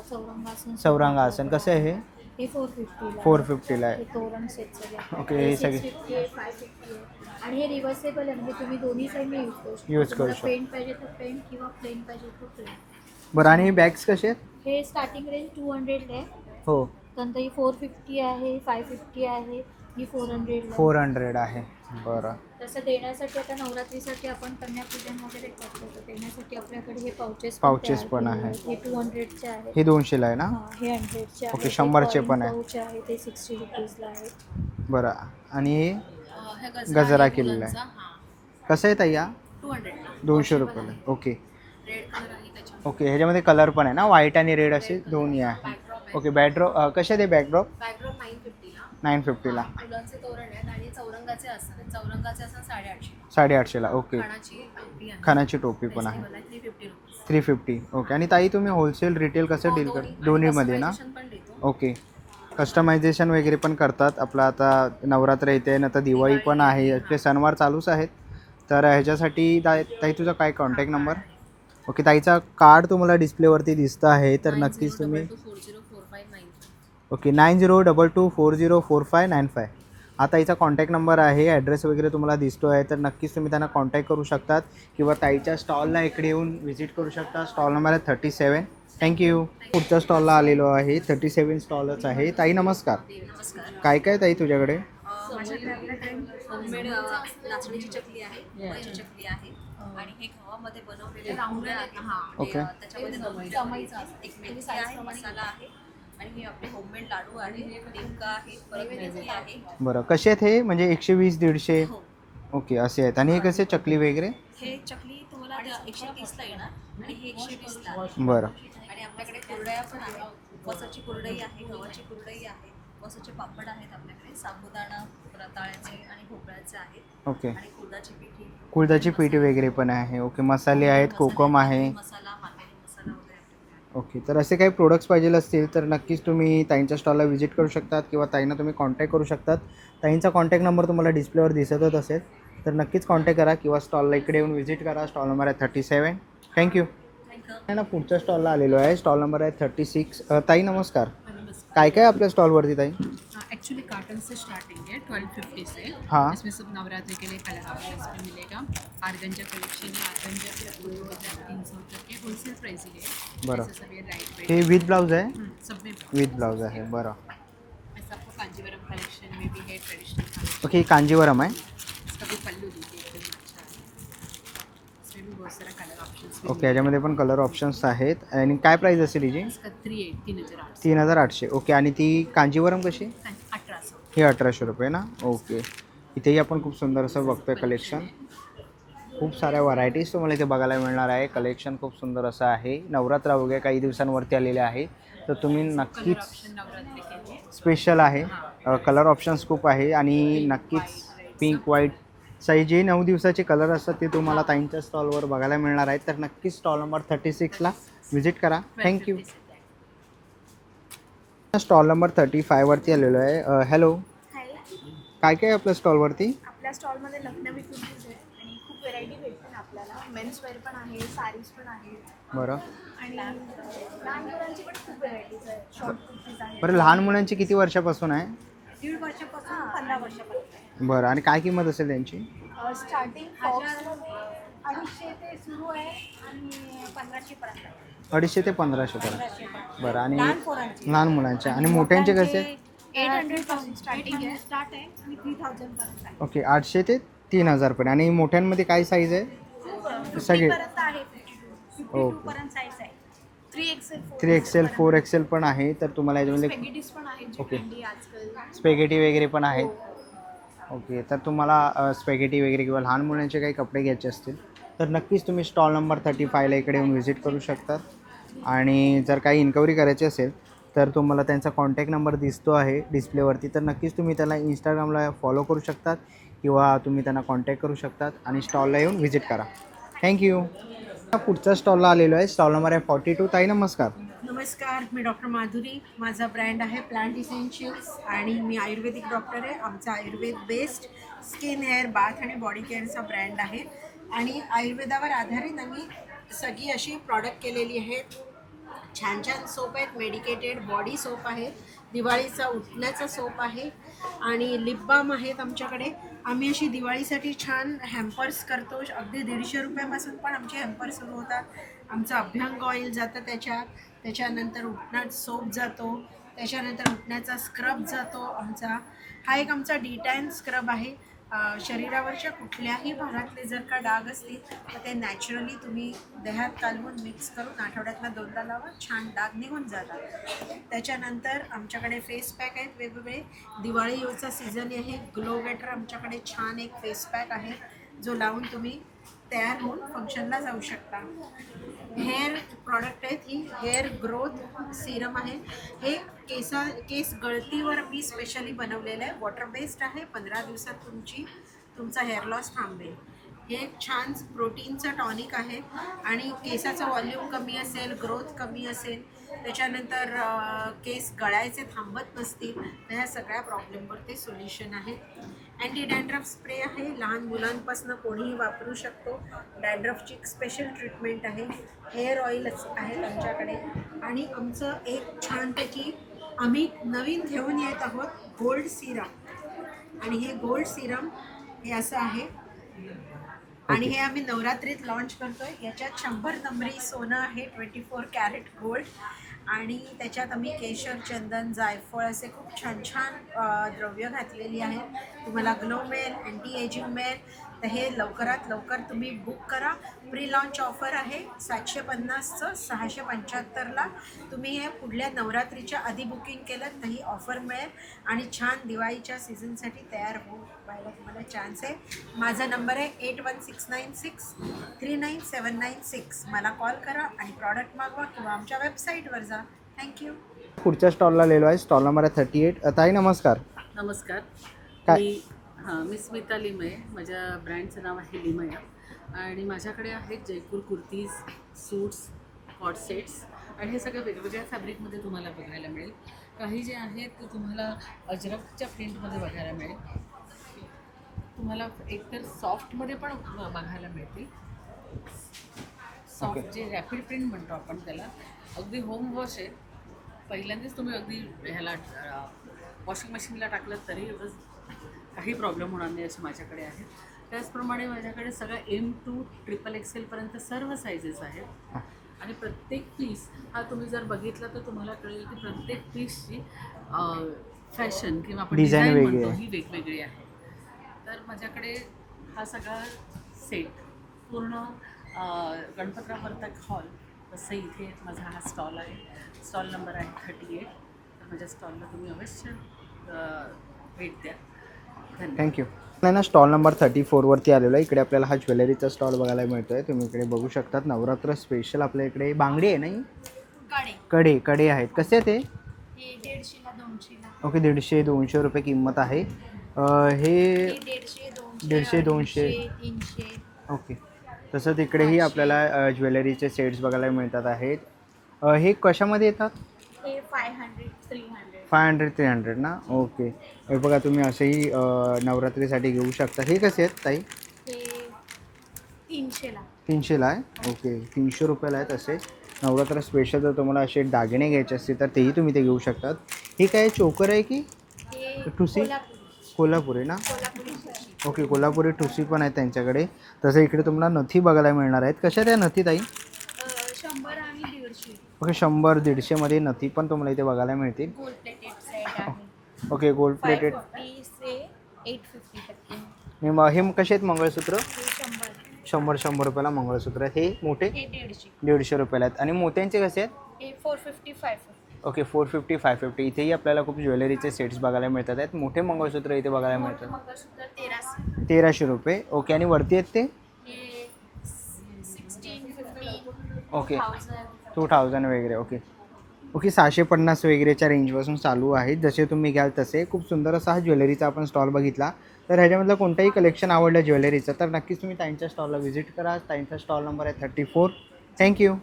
चौरंगासन. चौरंग आसन कसं आहे हे? हे 450ला. 450ला आहे. हे तोरण सेट सगळे. ओके, हे सगळे. 650 आहे, 550 आहे. आणि हे रिव्हर्सेबल आहे म्हणजे तुम्ही दोन्ही साईडने यूज करू शकता. यूज करू तुम्हाला शकता. पेंट पाहिजे तर पेंट किंवा प्लेन पाहिजे तर प्लेन. बरं आणि हे बॅग्स कसे आहेत? हे स्टार्टिंग रेंज 200 आहे. हो नंतर ही 450 आहे, 550 आहे, ही 400 400 आहे. बरं. तसं देण्यासाठी आता नवरात्रीसाठी आपण कन्यापूजन वगैरे करतो तर देण्यासाठी आपल्याकडे हे पाउचेस Pouches पण आहे. हे 200चे आहेत. हे 200ला आहे ना? हां, हे 100चे आहे. ओके, 100चे पण आहे. पाउच आहे ते 60 रुपीजला आहे. बरं. आणि हे हे गजरा आहे केलेला आहे. मुलांचा. हां, कसं आहे ताई हा? 200 200 रुपयाला. ओके रेड कलर आहे त्याच्यामध्ये. ओके. ह्याच्यामध्ये कलर पण आहे ना, व्हाईट आणि रेड असे दोन्ही आहे. Backdrop okay. बॅकड्रॉप कसे ते बॅकड्रॉप? 950ला. 950ला. फुलांचे तोरण आहेत आणि चौरंगाचे असतात. चौरंगाचे असतात 850. 850ला. ओके. खाणाची टोपी आहे. खानाची टोपी पण आहे. Festival आहे 350 रुपीज. 350. ओके. आणि ताई तुम्ही होलसेल रिटेल कसं डील कर दोन्हीमध्ये ना? Customization पण देतो. ओके. कस्टमायझेशन वगैरे पण करतात. आपलं आता नवरात्र येते ना, तर दिवाळी पण आहे, आपले सणवार चालूच आहेत. तर ह्याच्यासाठी ताई तुझा काय कॉन्टॅक्ट नंबर? ओके. ताईचा कार्ड तुम्हाला डिस्प्लेवरती दिसतं आहे, तर नक्कीच तुम्ही 9022404595. ओके 9022404595 हा ताईचा कॉन्टॅक्ट नंबर आहे. ॲड्रेस वगैरे तुम्हाला दिसतो आहे, तर नक्कीच तुम्ही त्यांना कॉन्टॅक्ट करू शकतात किंवा ताईच्या स्टॉलला इकडे येऊन व्हिजिट करू शकता. स्टॉल नंबर आहे 37. थँक्यू. पुढच्या स्टॉलला आलेलो आहे. 37 स्टॉलच आहे. ताई नमस्कार. नमस्कार. काय काय ताई तुझ्याकडे? माझ्याकडे आपल्याकडे होममेड नाचणीची चकली आहे, मुगाची चकली आहे आणि हे गव्हामध्ये बनवलेले राऊंड आहेत. हां, ओके. त्याच्यामध्ये एक मेथी आहे, मसाला आहे आणि हे आपले होममेड लाडू आहे, डिंका आहे, परत मेथी आहे. बरं. कसे आहेत हे? म्हणजे 120, 150? हो. ओके असे आहेत. आणि हे कसे चकली वगैरे? हे चकली तुम्हाला 130ला येणार आणि हे 120ला. बरं. आणि आपल्याकडे कुरडया पण आहे. उपवासाची कुरडई आहे, गव्हाची कुरडई आहे, उपवासाचे पापड आहेत आपल्याकडे, साबुदाणा रताळ्याचे आणि भोपळ्याचे आहेत ओके. आणि कुळदाची पिठी. कुळदाची पीठ वगैरे पण आहे. ओके. मसाले आहेत, कोकम आहे. मसाला, मालवणी मसाला वगैरे आपल्याकडे आहे. ओके. तर असे काही प्रोडक्ट्स पाहिजे असतील तर नक्कीच तुम्ही ताईंच्या स्टॉलला व्हिजिट करू शकतात किंवा ताईंना तुम्ही कॉन्टॅक्ट करू शकतात. ताईंचा कॉन्टॅक्ट नंबर तुम्हाला डिस्प्लेवर दिसतच असेल, तर नक्कीच कॉन्टॅक्ट करा किंवा स्टॉलला इकडे येऊन व्हिजिट करा. स्टॉल नंबर आहे 37. थँक्यू. ना पुढच्या स्टॉलला आलेलो आहे. स्टॉल नंबर आहे 36. ताई नमस्कार. काय काय आपल्या स्टॉलवरती ताई? एक्चुअली कार्टन से स्टार्टिंग है 1250 से. हाँ. इसमें सब नवरात्रि के लिए कलर ऑप्शंस भी मिलेगा. आर्गंजा कलेक्शन है, आर्गंजा के आपको 2300 तक के होलसेल प्राइस ही है. बरं. जैसे सब ये लाइट हे वेट विथ ब्लाऊज आहे? सब में विथ ब्लाऊज आहे. बरं. ऐसा आपको कांजीवरम कलेक्शन में भी है, ट्रेडिशनल कलेक्शन. ओके. कांजीवरम आहे. इसका भी पल्लू देखिए एकदम अच्छा है. इसमें भी बहुत सारा कलर ऑप्शंस ओके. याच्यामध्ये पण कलर ऑप्शन्स आहेत. आणि काय प्राईस असेल हिची? इसका 3800. 3800. ओके. आणि ती कांजीवरम कशी? 1800. हे 1800 रुपये ना? ओके. इथेही आपण खूप सुंदर असं बघतोय कलेक्शन. खूप साऱ्या व्हरायटीज तुम्हाला इथे बघायला मिळणार आहे. कलेक्शन खूप सुंदर असं आहे. नवरात्र वगैरे काही दिवसांवरती आलेले आहे, तर तुम्ही कलर नक्कीच ऑप्शन नवरात्रि के लिए. स्पेशल आहे. कलर ऑप्शन्स खूप आहे आणि नक्कीच पिंक व्हाईट साई जे 9 दिवसाचे कलर असतात ते तुम्हाला ताईंच्या स्टॉलवर बघायला मिळणार आहेत. तर नक्कीच स्टॉल नंबर 36ला व्हिजिट करा. थँक्यू. स्टॉल नंबर 35वरती आलेलो आहे. हॅलो. काय काय आपल्या स्टॉलवरती? आपल्या स्टॉलमध्ये लखनवी कुर्तीज आहे आणि खूप व्हेरायटी भेटते आपल्याला. मेन्सवेअर पण आहे, साडीज पण आहेत बरं. आणि लहान मुलांची पण खूप व्हेरायटीज आहेत. शॉर्ट कुर्तीज आहेत. बरं. लहान मुलांची किती वर्षापासून आहे? 1.5 वर्षापासून 15 वर्षापर्यंत. बरं. आणि काय किंमत असेल त्यांची? स्टार्टिंग 250 ते सुरू आहे आणि 1500 पर्यंत आहे. 250 ते 1500 पर्यंत. 1500 पर्यंत. बरं. आणि लहान पोरांची. लहान मुलांचे आणि मोठ्यांचे कसे? 800 पासून स्टार्टिंग आहे, स्टार्ट आहे आणि 3000 पर्यंत आहे. ओके. 800 ते 3000 पर्यंत. आणि मोठ्यांमध्ये काय साईज आहे? 50 पर्यंत आहे. 52 ओके. पर्यंत साईज आहे. 3XL 3XL 4XL पण आहे. तर तुम्हाला याच्यामध्ये स्पॅगेटीज पण आहेत जी ओके. ट्रेंडी आजकाल. स्पेगेटी वगैरे पण आहेत. ओके. तर तुम्हाला स्पेगेटी वगैरे किंवा लहान मुलांचे काही कपडे घ्यायचे असतील तर नक्कीच तुम्ही स्टॉल नंबर 35ला इकडे येऊन व्हिजिट करू शकतात. आणि जर काही इन्क्वायरी करायची असेल तर तुम्हाला त्यांचा कॉन्टॅक्ट नंबर दिसतो आहे डिस्प्लेवरती, तर नक्कीच तुम्ही त्याला इंस्टाग्रामला फॉलो करू शकतात किंवा तुम्ही त्यांना कॉन्टॅक्ट करू शकतात आणि स्टॉलला येऊन व्हिजिट करा. थँक्यू. पुढच्या स्टॉलला आलेलो आहे. स्टॉल नंबर आहे 42. ताई नमस्कार. नमस्कार, मी डॉक्टर माधुरी. माझा ब्रँड आहे प्लांट इसेन्शियल्स आणि मी आयुर्वेदिक डॉक्टर आहे. आमचा Ayurveda based skin, hair, bath आणि बॉडी केअरचा ब्रँड आहे आणि आयुर्वेदावर आधारित आम्ही सगळी अशी प्रॉडक्ट केलेली आहेत. छान छान सोप आहेत. मेडिकेटेड बॉडी सोप आहे, दिवाळीचा उठण्याचा सोप आहे आणि लिप बाम आहेत आमच्याकडे. आम्ही अशी दिवाळीसाठी छान हॅम्पर्स करतो. अगदी 150 रुपयापासून पण आमचे हॅम्पर सुरू होतात. आमचं अभ्यंग ऑइल जातं त्याच्यानंतर उठण्यात सोप जातो, त्याच्यानंतर उठण्याचा स्क्रब जातो आमचा. हा एक आमचा डिटॅन स्क्रब आहे. शरीरावरच्या कुठल्याही भागातले जर का डाग असतील तर ते नॅचरली तुम्ही दह्यात कालवून मिक्स करून आठवड्यातनं 2दा लावा, छान डाग निघून जातात. त्याच्यानंतर आमच्याकडे फेस पॅक आहेत वेगवेगळे. दिवाळी येऊचा सीझन आहे. ग्लो गेटर आमच्याकडे छान एक फेस पॅक आहे जो लावून तुम्ही तयार होऊन फंक्शनला जाऊ शकता. हेअर प्रॉडक्ट आहेत. ही हेअर ग्रोथ सिरम आहे. हे केस गळतीवर मी स्पेशली बनवलेलं आहे. वॉटर बेस्ड आहे. 15 दिवसात तुमचा हेअर लॉस थांबेल. हे एक छान प्रोटीनचं टॉनिक आहे आणि केसाचं वॉल्यूम कमी असेल, ग्रोथ कमी असेल, त्याच्यानंतर केस गळायचे थांबत नसतील तर ह्या सगळ्या प्रॉब्लेमवर ते सोल्युशन आहे. अँटी डॅन्ड्रफ स्प्रे आहे. लहान मुलांपासून कोणीही वापरू शकतो. डॅन्ड्रफची स्पेशल ट्रीटमेंट आहे. हेअर ऑइलच आहे त्यांच्याकडे. आणि आमचं एक छानपैकी आम्ही नवीन घेऊन येत आहोत गोल्ड सिरम. आणि हे गोल्ड सिरम हे असं आहे आणि हे आम्ही नवरात्रीत लॉन्च करतोय. याच्यात 100 नंबरी सोनं आहे, 24 कॅरेट गोल्ड. आणि त्याच्यात आम्ही केशर, चंदन, जायफळ असे खूप छान छान द्रव्य घातलेली आहेत. तुम्हाला ग्लो मिळेल, अँटी एजिंग मिळेल. तर हे लवकरात लवकर तुम्ही बुक करा. प्री लॉन्च ऑफर आहे 750चं 675ला. तुम्ही हे पुढल्या नवरात्रीच्या आधी बुकिंग केलं तर ही ऑफर मिळेल आणि छान दिवाळीच्या सीझनसाठी तयार व्हायला तुम्हाला चान्स आहे. माझा नंबर आहे 8169639796. मला कॉल करा आणि प्रॉडक्ट मागवा किंवा आमच्या वेबसाईटवर जा. थँक्यू. पुढच्या स्टॉलला आलेलो आहे. स्टॉल नंबर आहे 38. ताई नमस्कार. नमस्कार. काय? मी स्मिता लिमये. माझ्या ब्रँडचं नाव आहे लिमया आणि माझ्याकडे आहेत Jaipur kurtis, suits, cord sets आणि हे सगळं वेगवेगळ्या फॅब्रिकमध्ये तुम्हाला बघायला मिळेल. काही जे आहेत ते तुम्हाला अजरकच्या प्रिंटमध्ये बघायला मिळेल. तुम्हाला एकतर सॉफ्टमध्ये पण बघायला मिळतील. सॉफ्ट जे रॅपिड प्रिंट म्हणतो आपण त्याला, अगदी होम वॉश आहे. पहिल्यांदाच तुम्ही अगदी ह्याला वॉशिंग मशीनला टाकलं तरी काही प्रॉब्लेम होणार नाही असे माझ्याकडे आहेत. त्याचप्रमाणे माझ्याकडे सगळं M to XXL पर्यंत सर्व साईजेस आहेत आणि प्रत्येक पीस हा तुम्ही जर बघितला तर तुम्हाला कळेल की प्रत्येक पीसची फॅशन किंवा आपण डिझाईन म्हणतो ही वेगवेगळी आहे. तर माझ्याकडे हा सगळा सेट पूर्ण गणपतराव वर्तक हॉल असं इथे माझा हा स्टॉल आहे. स्टॉल नंबर आहे 38. तर माझ्या स्टॉलला तुम्ही अवश्य भेट द्या. थँक्यू. नाही ना, स्टॉल नंबर 34वरती आलेलो आहे. इकडे आपल्याला हा ज्वेलरीचा स्टॉल बघायला मिळतो आहे. तुम्ही इकडे बघू शकतात. नवरात्र स्पेशल आपल्या इकडे बांगडी आहे नाही, कडे आहेत. कसे ते? 150ला 200ला. ओके, 150-200 रुपये किंमत आहे. हे 150-200 300. ओके. तसंच इकडेही आपल्याला ज्वेलरीचे सेट्स बघायला मिळतात आहेत. हे कशामध्ये येतात? हे 500-300. 500-300 ना. ओके. हे बघा तुम्ही असेही नवरात्रीसाठी घेऊ शकता. हे कसे आहेत ताई? हे 300ला. 300ला आहे. ओके, 300 रुपयाला आहेत असे. नवरात्र स्पेशल जर तुम्हाला असे दागिने घ्यायचे असतील तर तेही तुम्ही ते घेऊ शकतात. हे काय चोकर आहे की हे ठुसी? कोल्हापुरी ना. कोल्हापुरी ठुशी. ओके, कोल्हापुरी ठुसी पण आहेत त्यांच्याकडे. तसं इकडे तुम्हाला नथी बघायला मिळणार आहेत. कशा त्या नथी ताई? 100 आणि 150. ओके, 100-150मध्ये नथी पण तुम्हाला इथे बघायला मिळतील. गोल्ड प्लेटेड सेट आहे. Okay, gold plated. 550 से 850 तक के. हे कसे आहेत मंगळसूत्र? हे 100. 100 रुपयाला मंगळसूत्र. हे मोठे हे 150. 150 रुपयाला आहेत. आणि मोत्यांचे कसे आहेत? हे 450-550. ओके, 450-550. इथेही आपल्याला खूप ज्वेलरीचे सेट्स बघायला मिळतात आहेत. मोठे मंगळसूत्र इथे बघायला मिळतात. मंगळसूत्र 1300. 1300 रुपये. ओके, आणि वरती आहेत ते? हे 1650. ओके, 1000. 2000 वगैरे. ओके ओके, 650 वगैरेच्या रेंजपासून चालू आहेत. जसे तुम्ही घ्याल तसे. खूप सुंदर असा हा ज्वेलरीचा आपण स्टॉल बघितला. तर ह्याच्यामधलं कोणतंही कलेक्शन आवडलं ज्वेलरीचं तर नक्कीच तुम्ही ताईंच्या स्टॉलला व्हिजिट करा. ताईंचा स्टॉल नंबर आहे 34. थँक्यू.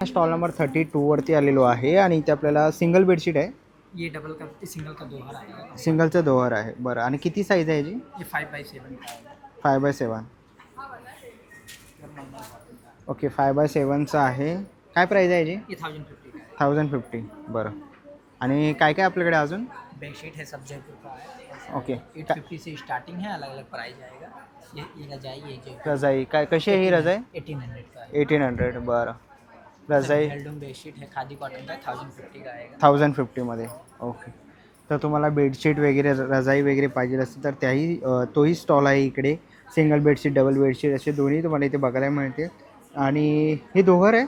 स्टॉल नंबर 32वरती आलेलो आहे आणि इथे आपल्याला सिंगल बेडशीट आहे. ये डबल का सिंगल का दोहर आहे. सिंगलचं दोहर आहे. बरं, आणि किती साईज आहे याची? ये 5x7 5x7. ओके, 5x7चं आहे. काय प्राईज आहे याची? ये 1050 का 1050. बरं, आणि काय काय आपल्याकडे अजून? बेडशीट है सब जयपुर का है. ओके, 850 से स्टार्टिंग है, अलग अलग प्राइस आएगा. ये रजाई ये जो रजाई काय कशी आहे ही रजाई? 1800 का है. 1800. बरं, रजाई हेल्डूम बेडशीट है खादी कॉटन का 1050 का आएगा। 1050मध्ये. ओके. तर तुम्हाला बेडशीट वगैरे रजाई वगैरे पाहिजे असेल तर त्याही तोही स्टॉल आहे इकडे. सिंगल बेडशीट डबल बेडशीट असे दोन्ही तुम्हाला इथे बघायला मिळते. आणि हे दोघर आहे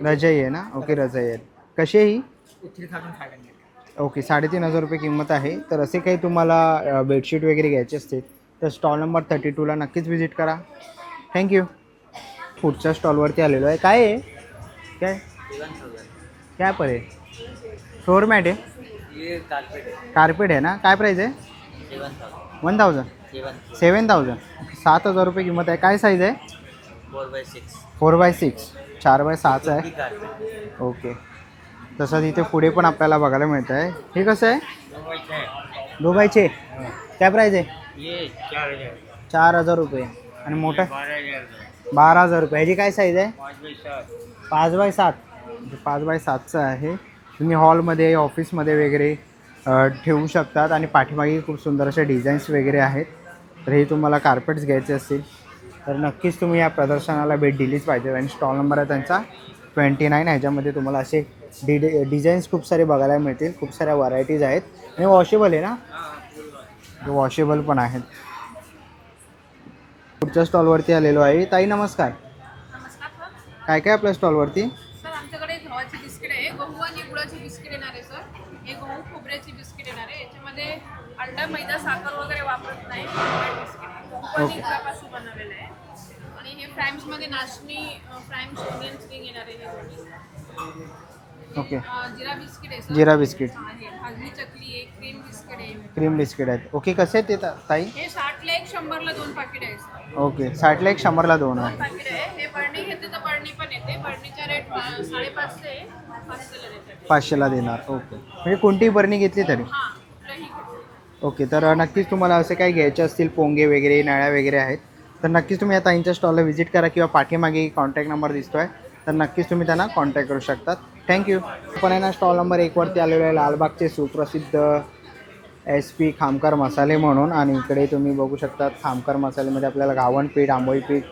रजाई आहे ना. ओके रजाई आहे. कशी आहे ही? 3500 ओके 3500 रुपये किंमत आहे. तर असे काही तुम्हाला बेडशीट वगैरे घ्यायचे असतील तर स्टॉल नंबर 32ला नक्कीच व्हिजिट करा. थँक्यू. पुढच्या स्टॉलवरती आलेलो आहे. काय आहे काय 11,000 काय पर आहे? फ्लोअर मॅट आहे. ये कारपेट है कार्पेट आहे ना. काय प्राईस आहे? 7,000 1000 7000 7,000 रुपये किंमत आहे. काय साईज आहे? 4x6 4x6 4x6 आहे. Carpet okay. तसंच इथे पुढे पण आपल्याला बघायला मिळतं आहे. हे कसं आहे? 2x6 काय प्राईस आहे? ये 4,000 4000 रुपये. आणि मोठं 12,000 रुपये. ह्याची काय साईज आहे? 5x7 5x7चं आहे. तुम्ही हॉलमध्ये ऑफिसमध्ये वगैरे ठेवू शकतात. आणि पाठीमागे खूप सुंदर असे डिझाईन्स वगैरे आहेत. तर हे तुम्हाला कार्पेट्स घ्यायचे असतील तर नक्कीच तुम्ही या प्रदर्शनाला भेट दिलीच पाहिजे. आणि स्टॉल नंबर आहे त्यांचा 29. ह्याच्यामध्ये तुम्हाला असे डिझाईन्स खूप सारे बघायला मिळतील. खूप साऱ्या व्हरायटीज आहेत. आणि वॉशेबल आहे ना. वॉशेबल पण आहेत. पुढच्या स्टॉलवरती आलेलो आहे. ताई नमस्कार. काय काय आपल्या स्टॉलवरती? सर आमच्याकडे गव्हाची बिस्किट आहे. गहू आणि गुळाची बिस्किट येणार आहे सर. हे गहू खोबऱ्याची बिस्किट येणार आहे. याच्यामध्ये अंडा मैदा साखर वगैरे वापरत नाही. बिस्किट गहू गुळापासून बनवलेलं आहे. आणि हे फ्राईम्समध्ये नाचणी फ्राईम्स ओनियन स्प्रिंग येणार आहे. ओके. जिरा बिस्किट आहे सर. जिरा बिस्किट. आहे भाजणी चकली आहे. क्रीम बिस्किट आहे. क्रीम बिस्किट आहेत. ओके कसे आहेत ते ताई? हे 60ला 1 100ला 2 पाकिट आहे सर. ओके 60ला 1 100ला 2 आहे. पाकिट आहे. हे बरणी घेतली तर बरणी पण येते. बरणीचा रेट 550 आहे. 500ला देतात. 500ला देणार. ओके. म्हणजे कोणतीही बरणी घेतली तरी? हां कुठलंही घेतलं. ओके. तर नक्कीच तुम्हाला असे काही घ्यायचे असतील पोंगे वगैरे नळ्या वगैरे आहेत तर नक्कीच तुम्ही या ताईंच्या स्टॉलला व्हिजिट करा. किंवा पाठीमागे कॉन्टॅक्ट नंबर दिसतो आहे तर नक्कीच तुम्ही त्यांना कॉन्टॅक्ट करू शकतात. थँक्यू. आपण आहे ना स्टॉल नंबर 1वरती आलेलो आहे. लालबागचे सुप्रसिद्ध SP खामकर मसाले म्हणून. आणि इकडे तुम्ही बघू शकता खामकर मसाल्यामध्ये आपल्याला गावण पीठ आंबोळी पीठ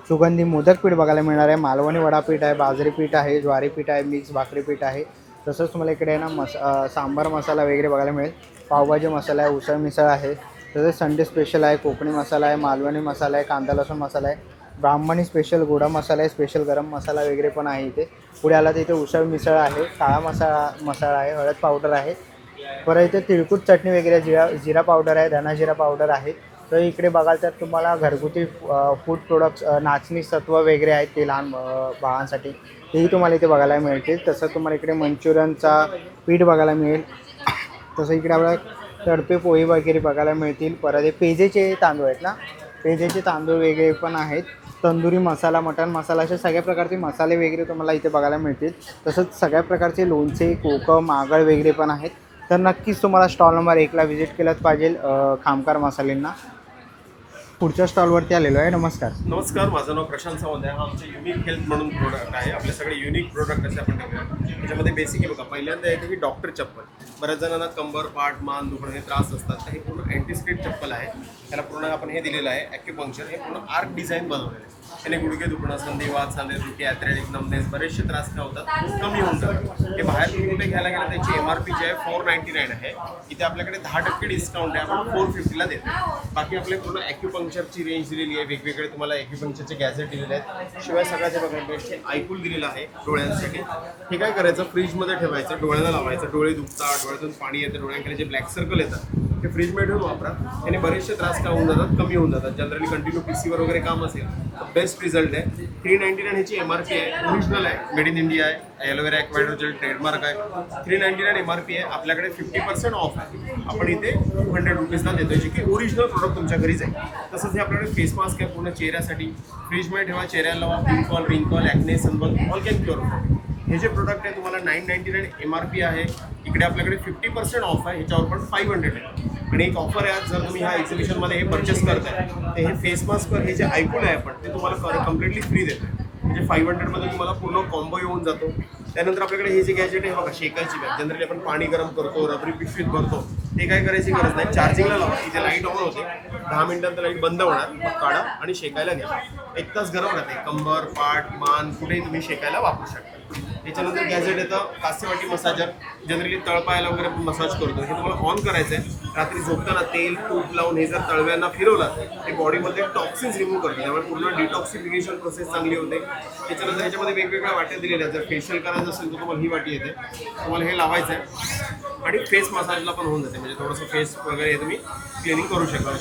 सुगंधी मोदक पीठ बघायला मिळणार आहे. मालवणी वडापीठ आहे. बाजरी पीठ आहे. ज्वारी पीठ आहे. मिक्स भाकरी पीठ आहे. तसंच तुम्हाला इकडे आहे ना सांबार मसाला वगैरे बघायला मिळेल. पावभाजी मसाला आहे. उसळ मिसळ आहे. तसेच संडे स्पेशल आहे. कोकणी मसाला आहे. मालवणी मसाला आहे. कांदा लसूण मसाला आहे. ब्राह्मणी स्पेशल गोडा मसाला आहे. स्पेशल गरम मसाला वगैरे पण आहे इथे. पुढे आला तर इथे उसळ मिसळ आहे. काळा मसाला आहे. हळद पावडर आहे. परत इथे तिळकुट चटणी वगैरे जिरा पावडर आहे. धना जिरा पावडर आहे. तर इकडे बघाल तर तुम्हाला घरगुती फूड प्रोडक्ट्स नाचणी सत्व वगैरे आहेत ते लहान बाळांसाठी तेही तुम्हाला इथे बघायला मिळतील. तसं तुम्हाला इकडे मंचुरियनचा पीठ बघायला मिळेल. तसं इकडे आपल्याला तडपे पोहे वगैरे बघायला मिळतील. परत हे पेजेचे तांदूळ आहेत ना. पेजेचे तांदूळ वगैरे पण आहेत. तंदुरी मसाला मटण मसाला असे सगळ्या प्रकारचे मसाले वगैरे तुम्हाला इथे बघायला मिळतील. तसंच सगळ्या प्रकारचे लोणचे कोकम मागळ वगैरे पण आहेत. तर नक्कीच तुम्हाला स्टॉल नंबर 1ला व्हिजिट केलंच पाहिजे खामकर मसालेंना. पुढच्या स्टॉलवरती आलेलो आहे. नमस्कार. नमस्कार. माझं नाव प्रशांत सावंत आहे. हा आमचे युनिक हेल्थ म्हणून प्रोडक्ट आहे. आपले सगळे युनिक प्रोडक्ट असे आपण ठेवूया. त्याच्यामध्ये बेसिकली बघा पहिल्यांदा येते की डॉक्टर चप्पल. बऱ्याच जणांना कंबर पाठ मान दुखणं हे त्रास असतात तर हे पूर्ण अँटीस्क्रिट चप्पल आहे. त्याला पूर्ण आपण हे दिलेलं आहे ॲक्युपंक्चर. हे पूर्ण आर्क डिझाईन बनवलेलं आहे. त्याने गुडघे दुखणं संधिवात सांधेदुखी ॲथलेटिक नमनेस बरेचसे त्रास काय होतात कमी होऊन जातात. हे बाहेर तुम्ही कुठे घ्यायला गेलं त्याची MRP जी आहे 499 आहे. इथे आपल्याकडे 10% डिस्काउंट आहे. आपण 450ला देतो. बाकी आपले पूर्ण ॲक्युपंक्चरची रेंज दिलेली आहे. वेगवेगळे तुम्हाला ॲक्युपंक्चरचे गॅजेट दिलेले आहेत. शिवाय सगळ्याचे बघा बेस्ट आयकूल दिलेलं आहे डोळ्यांसाठी. हे काय करायचं फ्रीजमध्ये ठेवायचं. डोळ्याला लावायचं. डोळे दुखतात डोळ्यातून पाणी येतं डोळ्यांकडे जे ब्लॅक सर्कल येतात हे फ्रीजमध्ये ठेवून वापरा. त्याने बरेचसे त्रास काय होऊन जातात कमी होऊन जातात. जनरली कंटिन्यू PC वर वगैरे काम असेल तर बेस्ट रिझल्ट आहे. 399 ह्याची MRP आहे. ओरिजिनल आहे. मेड इन इंडिया आहे. ॲलोवेरा ॲक्वाइड जेल ट्रेडमार्क आहे. 399 MRP आहे. आपल्याकडे 50% ऑफ आहे. आपण इथे 200 रुपीजला देतोय जे की ओरिजिनल प्रोडक्ट तुमच्या घरी जाईल. तसंच हे आपल्याकडे फेस मास्क आहे पूर्ण चेहऱ्यासाठी. फ्रीजमध्ये ठेवा. चेहऱ्याला लावा. पिंपल रिंकल acne sunburn all can cure. हे जे प्रोडक्ट आहे तुम्हाला 999 MRP आहे. इकडे आपल्याकडे 50% ऑफ आहे. ह्याच्यावर पण 500 आहे. आणि एक ऑफर आहे जर तुम्ही ह्या एक्झिबिशनमध्ये हे परचेस करताय तर हे फेस मास्कवर हे जे ऐकून आहे आपण ते तुम्हाला कम्प्लिटली फ्री देतो. म्हणजे 500मध्ये तुम्हाला पूर्ण कॉम्बो येऊन जातो. त्यानंतर आपल्याकडे हे जे गॅजेट आहे बघा, शेकायची बॅग, जनरली आपण पाणी गरम करतो, रबरी पिशवीत भरतो, ते काय करायची गरज नाही. चार्जिंगला लावा, इथे लाईट ऑन होते, 10 मिनिटांत लाईट बंद होणार, मग काढा आणि शेकायला घ्या. 1 तास गरम राहते, कंबर, पाठ, मान कुठेही तुम्ही शेकायला वापरू शकता. त्याच्यानंतर गॅजेट येतं कासेवाटी मसाजर, जनरली तळपायाला वगैरे आपण मसाज करतो. हे तुम्हाला ऑन करायचं आहे. रात्री झोपताना तेल तूप लावून हे जर तळव्यांना फिरवलं ते बॉडीमध्ये टॉक्सिन्स रिमूव्ह करतं, त्यामुळे पूर्ण डिटॉक्सिफिकेशन प्रोसेस चांगली होते. त्याच्यानंतर याच्यामध्ये वेगवेगळ्या वाट्या दिलेल्या आहेत. जर फेशियल करायचं असेल तर तुम्हाला ही वाटी येते, तुम्हाला हे लावायचं आहे आणि फेस मसाजला पण होऊन जाते, म्हणजे थोडंसं फेस वगैरे तुम्ही क्लिनिंग करू शकता.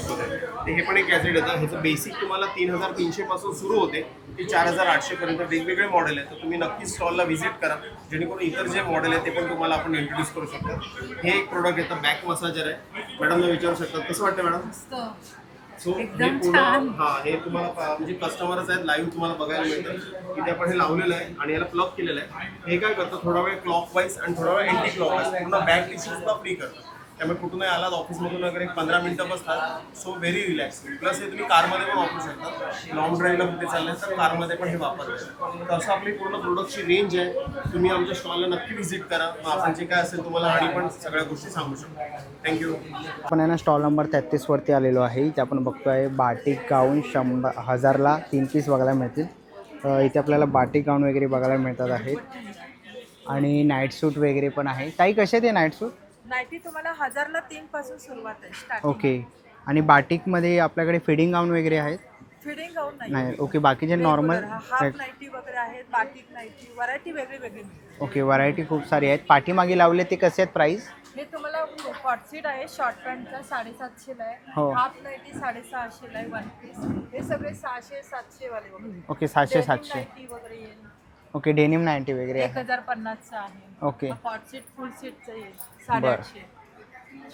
ते हे पण एक गॅजेट येतं. ह्याचं बेसिक तुम्हाला 3300 पासून सुरू होते ते 4800 पर्यंत वेगवेगळे मॉडेल आहेत. तर तुम्ही नक्की स्टॉलला व्हिजिट करा, जेणेकरून इतर जे मॉडेल आहे ते पण तुम्हाला आपण इंट्रोड्यूस करू शकतो. हे एक प्रोडक्ट येतं, बॅक मसाजर आहे. मॅडमला विचारू शकतात कसं वाटतं मॅडम? सो हे पूर्ण हे तुम्हाला म्हणजे कस्टमरच आहेत, लाईव्ह तुम्हाला बघायला मिळतं. इथे आपण हे लावलेलं आहे आणि याला प्लग केलेलं आहे. हे काय करतं, थोडा वेळ क्लॉकवाईज आणि थोडा वेळ अँटी क्लॉकवाईज पूर्ण बॅक टिश्यू सुद्धा फ्री करतं. त्यामुळे कुठूनही आलात ऑफिसमधून वगैरे 15 मिनिटं बसतात, सो व्हेरी रिलॅक्स. प्लस हे तुम्ही कारमध्ये पण वापरू शकता. लॉंग ड्राईव्हला कुठे चालले तर कारमध्ये पण हे वापरतात. तर असं आपली पूर्ण प्रोडक्टची रेंज आहे. तुम्ही आमच्या स्टॉलला नक्की व्हिजिट करा, मग आपण जे काय असेल तुम्हाला आणि पण सगळ्या गोष्टी सांगू शकतो. थँक्यू. आपण आहे ना स्टॉल नंबर 33 वरती आलेलो आहे. इथे आपण बघतोय बाटिक गाऊन 1000ला 3 पीस बघायला मिळतील. इथे आपल्याला बाटिक गाऊन वगैरे बघायला मिळतात आहेत आणि नाईट सूट वगैरे पण आहे. काही कसे ते नाईट सूट? नाईटी तुम्हाला 1000ला 3 पासून सुरुवात आहे स्टार्टिंग. ओके. आणि बाटिकमध्ये आपल्याकडे फिडिंग गाऊन वगैरे आहेत? फिडिंग गाऊन नाही. ओके. बाकीचे नॉर्मल हाफ नाईटी वगैरे आहेत, बाटिक नाईटी, व्हरायटी वेगळी वेगळी. ओके. व्हरायटी खूप सारी आहेत. पाठीमागे लावले ते कसे आहेत प्राईस? हे तुम्हाला कॉटसीट आहे, शॉर्ट पॅन्टचा 750ला आहे, हो. हाफ नाईटी 650ला आहे, वन पीस. हे सगळे 600-700 वाले वगैरे. ओके. 700-700 नाईटी वगैरे येईल. ओके. डेनिम 90 वगैरे आहे. 1050चा आहे. ओके. कॉटसीट फुल सीटचं येईल 850.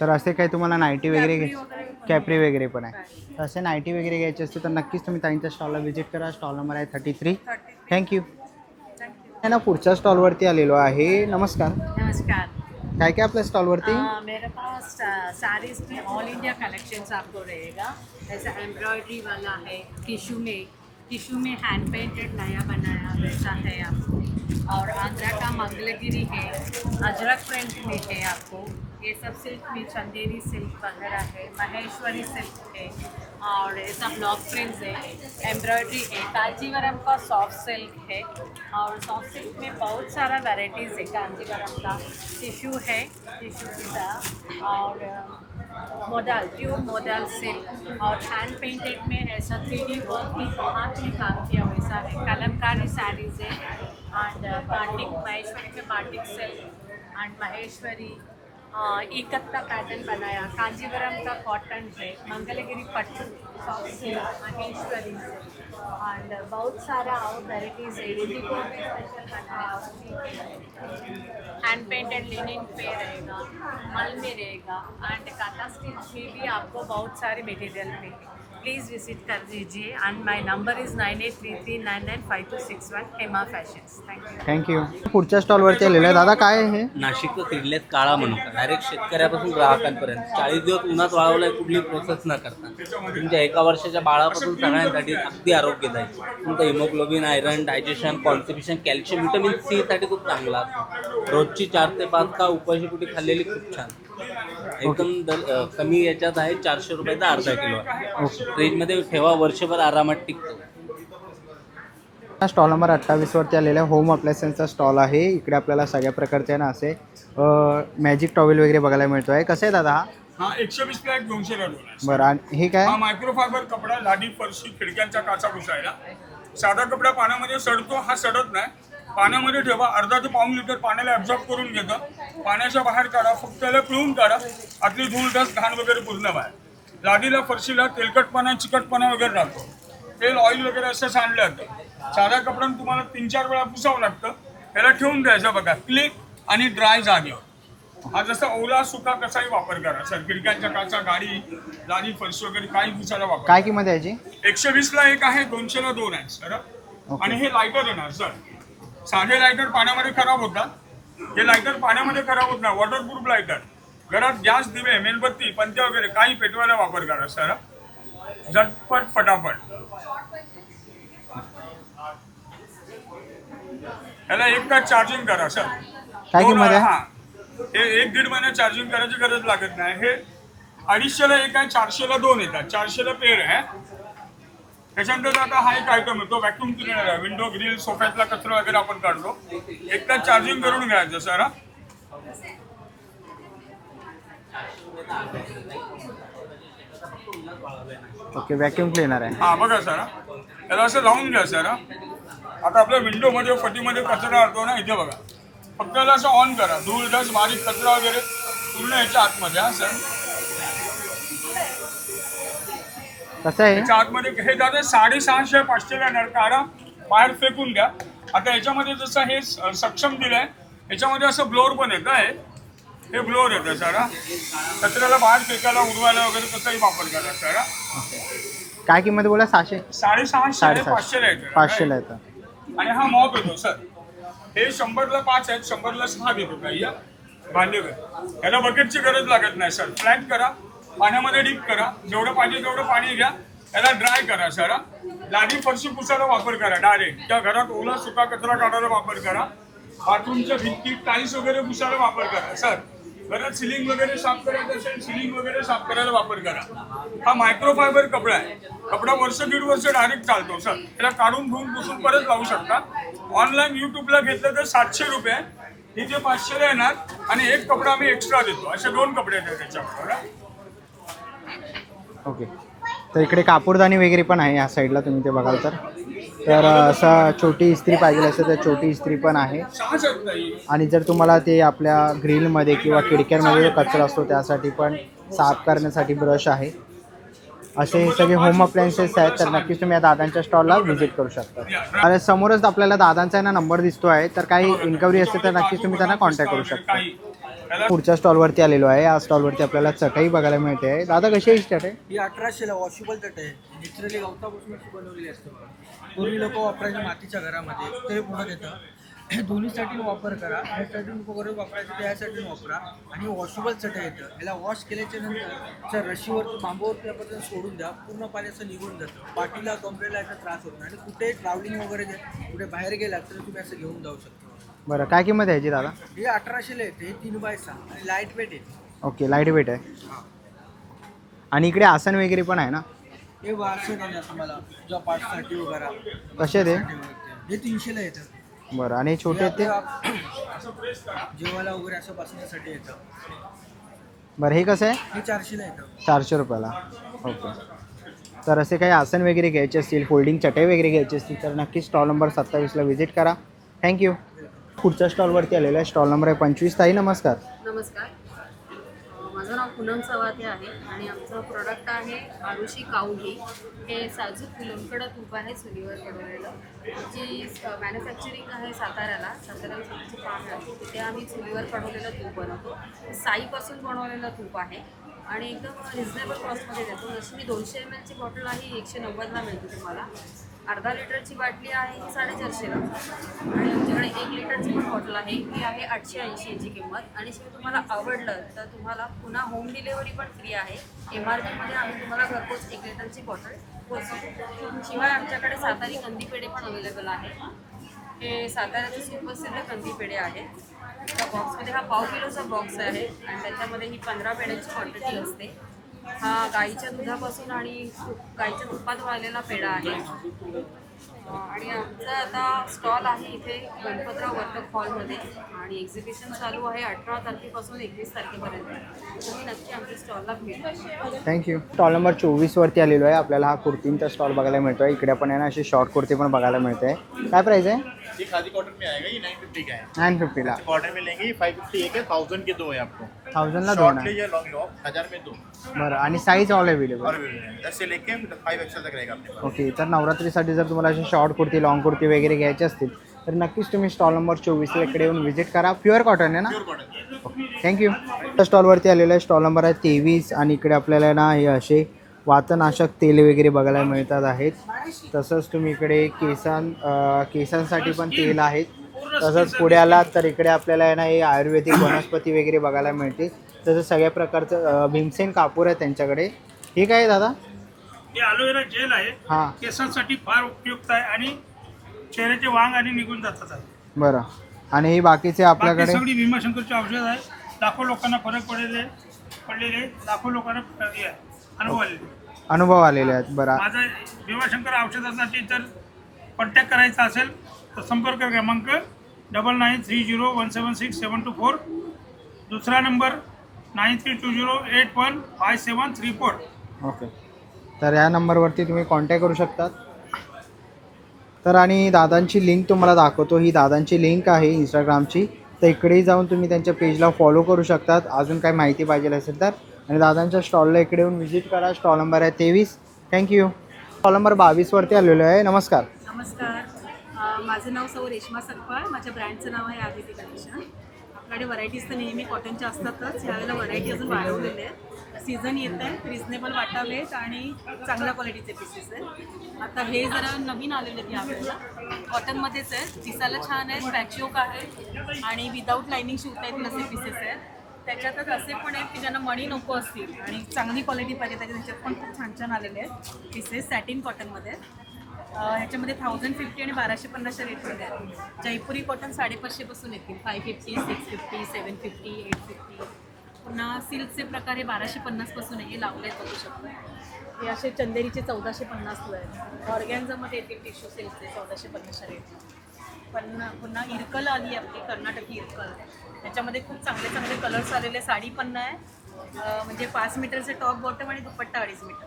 तर असे काही तुम्हाला नाईटी वगैरे कॅपरी वगैरे पण आहे. तर असे नाईटी वगैरे घ्यायचे असते तर नक्कीच तुम्ही ताईंच्या स्टॉलला व्हिजिट करा. स्टॉल नंबर आहे 33. थँक्यू. ना पुढच्या स्टॉलवरती आलेलो आहे. नमस्कार. नमस्कार. काय काय आपल्या स्टॉलवरती? मेरे पास साड़ीज़ में ऑल इंडिया कलेक्शंस आपको रहेगा. जैसे एम्ब्रॉयडरी वाला है, टिश्यू में हैंड पेंटेड नया बनाया वैसा है आपको. और आंध्रा का मंगलगिरी है, अजरक प्रिंट में है आपको. ये सब सिल्क में चंदेरी सिल्क वगैरह है, महेश्वरी सिल्क है और ये सब ब्लॉक प्रिंट्स है, एम्ब्रॉयडरी है, कांजीवरम का सॉफ्ट सिल्क है. और सॉफ्ट सिल्क में बहुत सारा वैरायटीज़ है. कांजीवरम का टिश्यू है, टिश्यू का, और मोडल प्योर मोडल सिल्क और हैंड पेंटेड में ऐसा 3D वर्क भी हाथ में काम किया वैसा है. कलमकारी साड़ीज़ है एंड बाटिक, महेश्वरी के batik silk and Maheshwari ikat का पैटर्न बनाया. कांजीवरम का कॉटन है, Mangalagiri pattu, soft silk, Maheshwari and बहुत सारा और वेराइटीज़ है. इंडिगो में स्पेशल बनाया. हैंड पेंटेड लिनिन पे रहेगा, मल में रहेगा एंड काटा स्टिच में भी आपको बहुत सारे मटेरियल में. प्लीज़ विजिट कर दीजिए end my number is 9833995261 Hema fashions. Thank you. पुढच्या स्टॉलवरती आलेलो आहे. दादा काय आहे हे? नाशिकचं तिरलेत काळा म्हणतात. डायरेक्ट शेतकऱ्यापासून ग्राहकांपर्यंत 40 दिवस उन्हात वाळवलाय, कुठली प्रोसेस न करता. तुमच्या 1 वर्षाच्या बाळापासून सगळ्यांसाठी अगदी आरोग्यदायी. तुमचं haemoglobin, iron, digestion, constipation, calcium, vitamin C साठी खूप चांगला असतो. रोजची 4 ते 5 का उपाशीपोटी खाल्लेली खूप छान. एकदम कमी याच्यात आहे. 400 रुपयाचा अर्धा किलो आहे. फ्रीजमध्ये ठेवा, वर्षभर आरामात टिकतो. स्टॉल नंबर 28 वरती आलेला आहे. होम अप्लायन्सचा स्टॉल आहे. इकडे आपल्याला सगळ्या प्रकारचे ना असे मॅजिक टॉवेल वगैरे बघायला मिळतो आहे. कसं आहे दादा हा? हा 120 ला 200 ला डोला. बरं. आणि हे काय? हा मायक्रोफायबर कपडा, लादी, फरशी, खिडक्यांच्या काचा पुसायला. साधा कपडा पाण्यामध्ये सडतो, हा सडत नाही. पाण्यामध्ये ठेवा, अर्धा ते पाऊण लिटर पाण्याला ॲब्झॉर्ब करून घेतं. पाण्याच्या बाहेर काढा, फक्त त्याला पिळून काढा. आतली धूळ, डस, घाण वगैरे पूर्ण बाहेर. लादीला, फरशीला तेलकटपणा, चिकटपणा वगैरे राहतो. तेल, ऑइल वगैरे असं सांडलं जातं. साध्या कपड्यानं तुम्हाला 3-4 वेळा पुसावं लागतं. त्याला ठेवून द्यायचं बघा, क्लिक आणि ड्राय जागेवर. हा जसा ओला सुका कसाही वापर करा सर. खिडक्यांच्या काचा, गाडी, लादी, फरशी वगैरे काही पुसायला वापर. काय किंमत आहे याची? 120 ला 1 आहे, 200 ला 2 आहे सर. आणि हे लायटर येणार सर. साधे लायटर पाण्यामध्ये खराब होतात, हे लायटर पाण्यामध्ये खराब होत नाही. Waterproof lighter. घरात गॅस, दिवे, मेणबत्ती, पंत्या वगैरे काही पेटवायला वापर करा सर. झटपट, फटाफट. ह्याला 1 तास चार्जिंग करा सर. काय किंमत आहे? हा, हे 1-1.5 महिना चार्जिंग करायची गरज लागत नाही. हे 250ला एक आहे, 400ला 2 येतात. 400ला पेड आहे. त्याच्यानंतर आता हा एक आयटम आहे, तो व्हॅक्युम क्लिनर आहे. विंडो ग्रिल सोफ्यातला कचरा वगैरे आपण काढतो. 1 तास चार्जिंग करून घ्यायचं सर. ओके, व्हॅक्यूम क्लीनर आहे. हा बघा सर, त्याला असं लावून घ्या सर. आता आपल्या विंडोमध्ये फटीमध्ये कचरा आणतो ना, इथे बघा. फक्त त्याला असं ऑन करा. धूळ डस्ट बारीक कचरा वगैरे पूर्ण याच्या आतमध्ये. हा सर, कसं आहे? याच्या आतमध्ये हे दादा 650-500 येणार. काढा, बाहेर फेकून द्या. आता याच्यामध्ये जसं हे सक्षम दिलंय, याच्यामध्ये असं ब्लोअर पण येतं आहे. हे ब्लोअर येतं सर. कचऱ्याला बाहेर फेकायला उडवायला वगैरे कसंही वापर करा सर. काय किंमत बोला? 600? 650-500 येतं. 500ला येतं. आणि हा मॉप येतो सर. हे 100ला 5 आहेत, 100ला 6 देतो काही या भांडेवर. याला बकेटची गरज लागत नाही सर. फ्लॅट करा, पाण्यामध्ये डीप करा, जेवढं पाहिजे तेवढं पाणी घ्या. याला ड्राय करा सर. लादी फरशी पुसायला वापर करा डायरेक्ट. त्या घरात ओला सुका कचरा काढायला वापर करा. बाथरूमच्या भिंती टाईल्स वगैरे पुसायला वापर करा सर. घरात सिलिंग वगैरे साफ करायचं असेल, सिलिंग वगैरे साफ करायला वापर करा. हा मायक्रोफायबर कपडा आहे. कपडा 1-1.5 वर्ष डायरेक्ट चालतो सर. त्याला काढून धुवून पुसून परत लावू शकता. ऑनलाईन यूट्यूबला घेतलं तर 700 रुपये. इथे 500ला येणार. आणि एक कपडा आम्ही एक्स्ट्रा देतो. असे 2 कपडे येतात त्याच्यावर. ओके, तर इकडे कापूरदानी वगैरे पण आहे या साईडला, तुम्ही ते बघाल तर असं छोटी इस्त्री पाहिजे असेल तर छोटी इस्त्री पण आहे. आणि जर तुम्हाला ते आपल्या ग्रिलमध्ये किंवा खिडक्यांमध्ये जो कचरा असतो त्यासाठी पण साफ करण्यासाठी ब्रश आहे. असे हे सगळे होम अप्लायन्सेस आहेत. तर नक्कीच तुम्ही या दादांच्या स्टॉलला व्हिजिट करू शकता. आणि समोरच आपल्याला दादांचा ना नंबर दिसतो आहे. तर काही इन्क्वायरी असते तर नक्कीच तुम्ही त्यांना कॉन्टॅक्ट करू शकता. पुढच्या स्टॉलवरती आलेलो आहे. या स्टॉलवरती आपल्याला चटई बघायला मिळते आहे. दादा कशी आहे चटई? ही 1800ला वॉशेबल चटई आहे. नेचरली गवतापासून अशी बनवलेली असते. पूर्वी लोक वापरायचे मातीच्या घरामध्ये, ते पुढं येतं. दोन्हीसाठी वापर करा. ह्यासाठी वगैरे वापरायचं त्यासाठी वापरा. आणि वॉशेबल चटई येतं. याला वॉश केल्याच्या नंतर रशीवरती बांबूवरती आपण सोडून द्या. पूर्ण पाणी असं निघून जातं. पाठीला कमरेला याचा त्रास होत नाही. आणि कुठे ट्रॅव्हलिंग वगैरे कुठे बाहेर गेलात तर तुम्ही असं घेऊन जाऊ शकता. बरं, काय किंमत आहे याची दादा? हे 1800ला येते. हे 3x6 आणि लाईट वेट आहे. ओके, लाईट वेट आहे. आणि इकडे आसन वगैरे पण आहे ना? हे आसन आहे तुम्हाला ज्या पाठसाठी वगैरे. कसे ते? हे 300ला येतं. बरं, आणि छोटे आहेत ते? जेवायला वगैरे असं बसण्यासाठी येतं. बरं, हे कसं आहे? हे 400ला येतं. 400 रुपयाला. ओके, तर असे काही आसन वगैरे घ्यायचे असतील, फोल्डिंग चटई वगैरे घ्यायची असतील तर नक्की स्टॉल नंबर 27ला व्हिजिट करा. थँक्यू. पुढच्या स्टॉलवरती आलेला आहे. स्टॉल नंबर आहे 25. ताई नमस्कार. नमस्कार, माझं नाव पूनम सवाते आहे आणि आमचं प्रोडक्ट आहे आरुषी काऊ घी. हे साजूक लोणकडं तूप आहे चुलीवर बनवलेलं. जी मॅन्युफॅक्चरिंग आहे साताऱ्याला स्वतःची फार्म आहे. तिथे आम्ही चुलीवर बनवलेलं तूप बनवतो. साईपासून बनवलेलं तूप आहे आणि एकदम रिजनेबल कॉस्टमध्ये देतो. जशी मी 200 ml ची बॉटल आहे 190ला मिळते तुम्हाला. अर्धा लिटरची बाटली आहे ही 450ला. आणि आमच्याकडे 1 लिटरची पण बॉटल आहे, ही आहे 880 याची किंमत. आणि शिवाय तुम्हाला आवडलं तर तुम्हाला पुन्हा होम डिलेवरी पण फ्री आहे. MRPमध्ये आम्ही तुम्हाला घरपोच 1 लिटरची बॉटल पोचवतो. शिवाय आमच्याकडे सातारी कंदी पेढे पण अवेलेबल आहे. हे साताऱ्याचे सुप्रसिद्ध कंदी पेढे आहे. त्या बॉक्समध्ये हा 1/2 किलोचा बॉक्स आहे आणि त्याच्यामध्ये ही 15 पेढ्यांची क्वांटिटी असते. हा गाईच्या दुधापासून आणि गाईच्या तुपात वाळलेला पेढा आहे. आणि आमचा आता स्टॉल आहे इथे गणपतराव वर्तक हॉलमध्ये आणि एक्झिबिशन चालू आहे 18 तारखेपासून 21 तारखेपर्यंत. तुम्ही नक्की आमच्या स्टॉलला भेट द्या. थँक्यू. स्टॉल नंबर 24वरती आलेलो आहे. आपल्याला हा कुर्तींचा स्टॉल बघायला मिळतो आहे. इकडे पण आहे ना असे शॉर्ट कुर्ती पण बघायला मिळते आहे. काय प्राईस आहे? ये खादी कॉटन में आएगा, ये 950 का है. 950ला. कॉटन में लेंगे 550 एक है, 1000 के 2 है आपको. 1000ला 2 शॉर्ट आहे. लीजिए, लॉन्ग लो 1000 में 2. बरं, आणि साईज ऑल अवेलेबल? और 10 से लेके 5XL तक रहेगा आपके पास. ओके, तर नवरात्रीसाठी जर तुम्हाला अशी शॉर्ट कुर्ती लॉंग कुर्ती वगैरे घ्यायची असतील तर नक्कीच तुम्ही स्टॉल नंबर 24ला इकडे येऊन व्हिजिट करा. प्युअर कॉटन आहे ना? Okay, thank you. त्या स्टॉलवरती आलेलं आहे. स्टॉल नंबर आहे 23 आणि इकडे आपल्याला ना हे असे वातनाशक तेल वगैरे बघायला मिळतात आहेत. तसंच तुम्ही इकडे केसांसाठी पण तेल आहेत. तसंच पुढे आलात तर इकडे आपल्याला आहे ना हे आयुर्वेदिक वनस्पती वगैरे बघायला मिळते. तसंच सगळ्या प्रकारचं भीमसेन कापूर आहे त्यांच्याकडे. हे काय आहे दादा? हे ॲलोवेरा जेल आहे. हां, केसांसाठी फार उपयुक्त आहे आणि चेहऱ्याचे वांग आणि निघून जातात आहे. बरं. आणि ही बाकीचे बाकी आपल्याकडे सगळी भीमाशंकरची औषध आहे. लाखो लोकांना फरक पडलेले लाखो लोकांना हे आहे, अनुभव आलेले. अनुभव आलेले आहेत. बरं. माझा भीमाशंकर औषधासाठी जर कॉन्टॅक्ट करायचा असेल तर संपर्क क्रमांक 9930176724. दुसरा नंबर 9320815734. ओके. तर या नंबरवरती तुम्ही कॉन्टॅक्ट करू शकतात. तर आणि दादांची लिंक तुम्हाला दाखवतो. ही दादांची लिंक आहे इंस्टाग्रामची. तर इकडेही जाऊन तुम्ही त्यांच्या पेजला फॉलो करू शकतात अजून काय माहिती पाहिजे असेल तर. आणि दादांच्या स्टॉलला इकडे येऊन व्हिजिट करा. स्टॉल नंबर आहे 23. थँक्यू. स्टॉल नंबर 22वरती आलेलो आहे. नमस्कार. नमस्कार. माझं नाव सौ रेश्मा सकपाळ. माझ्या ब्रँडचं नाव आहे आदिती कलेक्शन. आपल्याकडे व्हरायटीज तर नेहमी कॉटनच्या असतातच. यावेळेला व्हरायटी अजून वाढवलेले आहेत. सीझन येत आहे, रिजनेबल वाटावेत आणि चांगल्या क्वालिटीचे पीसेस आहेत. आता हे जरा नवीन आलेले आहेत यावेळेला. कॉटनमध्येच आहेत, दिसायला छान आहेत, पॅचयोक आहेत आणि विदाऊट लाईनिंग शिवता येतील असे पीसेस आहेत. त्याच्यातच असे पण आहेत की ज्यांना मणी नको असतील आणि चांगली क्वालिटी पाहिजे त्याच्यात पण खूप छान छान आलेले आहेत पीसेस. सॅटिन कॉटनमध्ये ह्याच्यामध्ये 1050 आणि 1250च्या रेटमध्ये आहेत. जयपुरी कॉटन 550पासून येतील. 550, 650, 750, 850. पुन्हा सिल्कचे प्रकार हे 1250पासून आहे. हे लावले बघू शकतो. हे असे चंदेरीचे 1450 आहेत. ऑर्गॅन्झामध्ये येतील टिश्यू सिल्कचे 1450च्या रेट. पुन्हा इरकल आली आपली कर्नाटकी इरकल. त्याच्यामध्ये खूप चांगले चांगले कलर्स आलेले. साडी पण आहे म्हणजे 5 मीटरचे टॉप बॉटम आणि दुपट्टा 2.5 मीटर.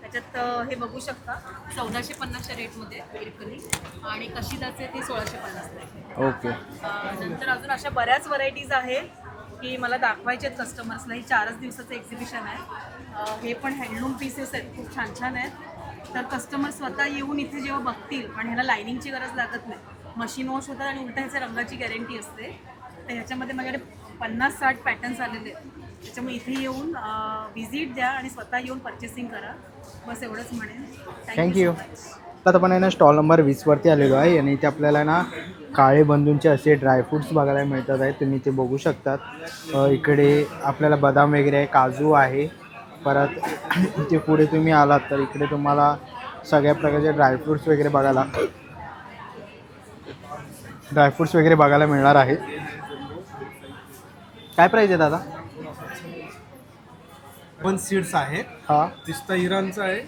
त्याच्यात हे बघू शकता 1450च्या रेटमध्ये इरकली आणि कशिदाचे ते 1650. ओके. नंतर अजून अशा बऱ्याच व्हरायटीज आहेत की मला दाखवायचे आहेत कस्टमर्सला. ही 4च दिवसाचं एक्झिबिशन आहे. हे पण हँडलूम पीसेस आहेत, खूप छान छान आहेत. तर कस्टमर स्वतः येऊन इथे जेव्हा बघतील आणि ह्याला लायनिंगची गरज लागत नाही, मशीन वॉश होतात आणि उलटा ह्याच्या रंगाची गॅरंटी असते. तर ह्याच्यामध्ये माझ्याकडे 50-60 पॅटर्न्स आलेले आहेत. त्याच्यामुळे इथे येऊन व्हिजिट द्या आणि स्वतः येऊन परचेसिंग करा. बस एवढंच म्हणेन. थँक्यू. आता आपण आहे ना स्टॉल नंबर 20वरती आलेलो आहे आणि इथे आपल्याला ना काळे बंधूंचे असे ड्रायफ्रूट्स बघायला मिळतात आहे. तुम्ही ते बघू शकतात. इकडे आपल्याला बदाम वगैरे आहे, काजू आहे. परत इथे पुढे तुम्ही आलात तर इकडे तुम्हाला सगळ्या प्रकारचे ड्रायफ्रूट्स वगैरे बघायला मिळणार आहेत. काय प्राईज आहे दादा? 1 सीड्स आहे. हां. पिस्ता इराणचा आहे,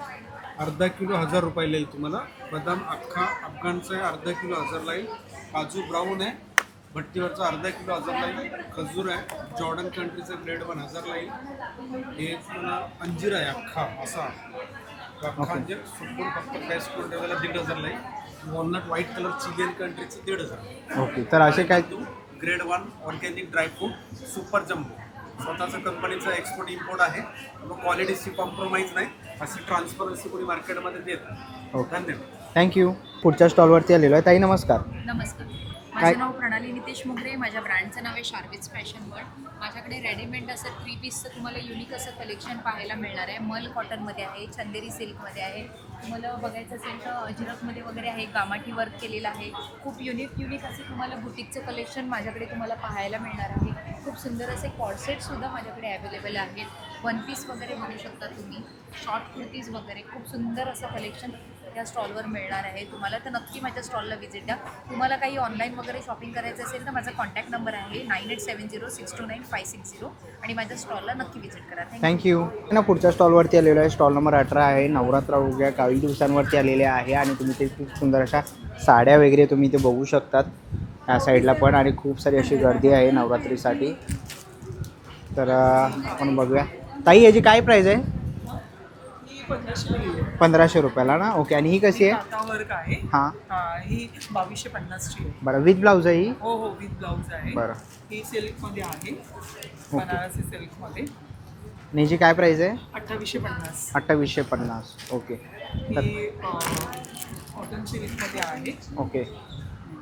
अर्धा किलो 1000 रुपये येईल तुम्हाला. बदाम अख्खा अफगाणचा आहे, अर्धा किलो 1000 ला येईल. काजू ब्राऊन आहे, भट्टीवरचा अर्धा किलो 1000 ला येईल. खजूर आहे, जॉर्डन कंट्रीचा ग्रेड 1 1000 ला येईल. हे पुन्हा अंजीर आहे अख्खा असा अख्खा अंजीर सुकून फक्त बेस्ट करून ठेवायला 1500 ला येईल. वॉलनट व्हाईट कलर चिलियन कंट्रीचं 1500. ओके. तर असे काय grade 1 organic dry fruit super jumbo. स्वतःचं कंपनीचं एक्सपोर्ट इम्पोर्ट आहे. क्वालिटीची कॉम्प्रोमाइज नाही. अशी ट्रान्सपरन्सी कोणी मार्केटमध्ये देत नाही. ओके. धन्यवाद. थँक्यू. पुढच्या स्टॉलवरती आलेलो आहे. ताई नमस्कार. नमस्कार. काय? माझं नाव प्रणाली नितेश मुगरे. माझ्या ब्रँडचं नाव आहे शार्विज फॅशन वर्ल्ड. माझ्याकडे रेडीमेड असं 3 पीसचं तुम्हाला युनिक असं कलेक्शन पाहायला मिळणार आहे. मल कॉटनमध्ये आहे, चंदेरी सिल्कमध्ये आहे. तुम्हाला बघायचं असेल तर अजरकमध्ये वगैरे आहे, गामाठी वर्क केलेलं आहे. खूप युनिक असे तुम्हाला बुटीकचं कलेक्शन माझ्याकडे तुम्हाला पाहायला मिळणार आहे. खूप सुंदर असे कॉर्सेटसुद्धा माझ्याकडे अवेलेबल आहेत. 1 पीस वगैरे म्हणू शकता तुम्ही, शॉर्ट कुर्तीज वगैरे खूप सुंदर असं कलेक्शन त्या स्टॉलवर मिळणार आहे तुम्हाला. तर नक्की माझ्या स्टॉलला व्हिजिट द्या. तुम्हाला काही ऑनलाईन वगैरे शॉपिंग करायचं असेल तर माझा कॉन्टॅक्ट नंबर आहे 9870629560 आणि माझ्या स्टॉलला नक्की व्हिजिट करा. थँक्यू. ना पुढच्या स्टॉलवरती आलेलो आहे. स्टॉल नंबर 18 आहे. नवरात्र उद्या काही दिवसांवरती आलेले आहे आणि तुम्ही ते खूप सुंदर अशा साड्या वगैरे तुम्ही ते बघू शकतात या साईडला पण. आणि खूप सारी अशी गर्दी आहे नवरात्रीसाठी. तर आपण बघूया. ताई याची काय प्राईज आहे? 1500 रुपयाला ना. ओके. आणि ही कशी आहे? वर्क आहे. हां. ही 2250 ची आहे. बरं. विथ ब्लाऊज आहे ही? हो हो, विथ ब्लाऊज आहे. बरं. ही सिल्कमध्ये आहे, बनारसी सिल्कमध्ये. आणि हिची काय प्राईज आहे? 2850. 2850. ओके. ही कॉटन सिल्कमध्ये आहे. ओके.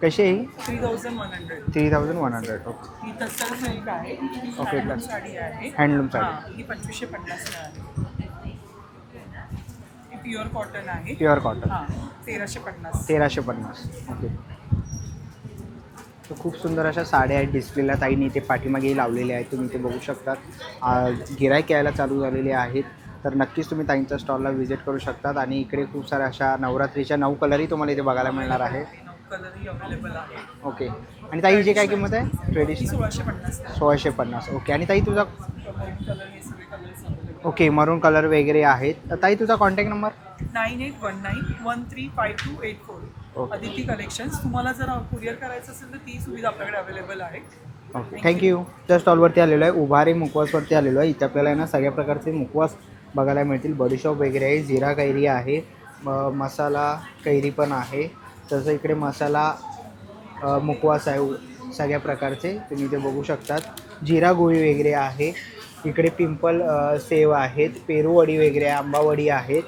कशी आहे ही? 3100. 3100. ओके. ही तस्तर सिल्क आहे. ओके. हँडलूम साडी आहे. हँडलूम साडी. ही 2550 ला आहे. ही प्युअर कॉटन आहे. Pure cotton. 1350. 1350. ओके. तर खूप सुंदर अशा साड्या आहेत डिस्प्लेला. ताईने ते पाठीमागे लावलेले आहेत, तुम्ही ते बघू शकतात. गिराईक यायला चालू झालेले आहेत. तर नक्कीच तुम्ही ताईंच्या स्टॉलला व्हिजिट करू शकतात. आणि इकडे खूप साऱ्या अशा नवरात्रीच्या 9 कलरही तुम्हाला इथे बघायला मिळणार आहे. कलरही अवेलेबल आहे. ओके. आणि ताई हिची काय किंमत आहे ट्रेडिशनल? 1650. 1650. ओके. आणि ताई तुझा कलर हे सगळे कलर्स अवेलेबल. ओके मरून कलर वगैरे आहेत. ताई तुझा कॉन्टॅक्ट नंबर? 9819135284. अदिती कलेक्शन्स. तुम्हाला जर कुरिअर करायचं असेल तर ती सुविधा आपल्याकडे अवेलेबल आहे. Okay thank you. त्या स्टॉलवरती आलेलो आहे, उभारी मुखवासवरती आलेलो आहे. इथे आपल्याला ना सगळ्या प्रकारचे मुखवास बघायला मिळतील. बडीशॉप वगैरे आहे, जिरा कैरी आहे, मसाला कैरी पण आहे. तसं इकडे मसाला मुखवास आहे सगळ्या प्रकारचे, तुम्ही इथे बघू शकतात. जिरा गोळी वगैरे आहे. इकडे पिंपल सेव आहेत, पेरूवडी वगैरे आहे, आंबावडी आहेत.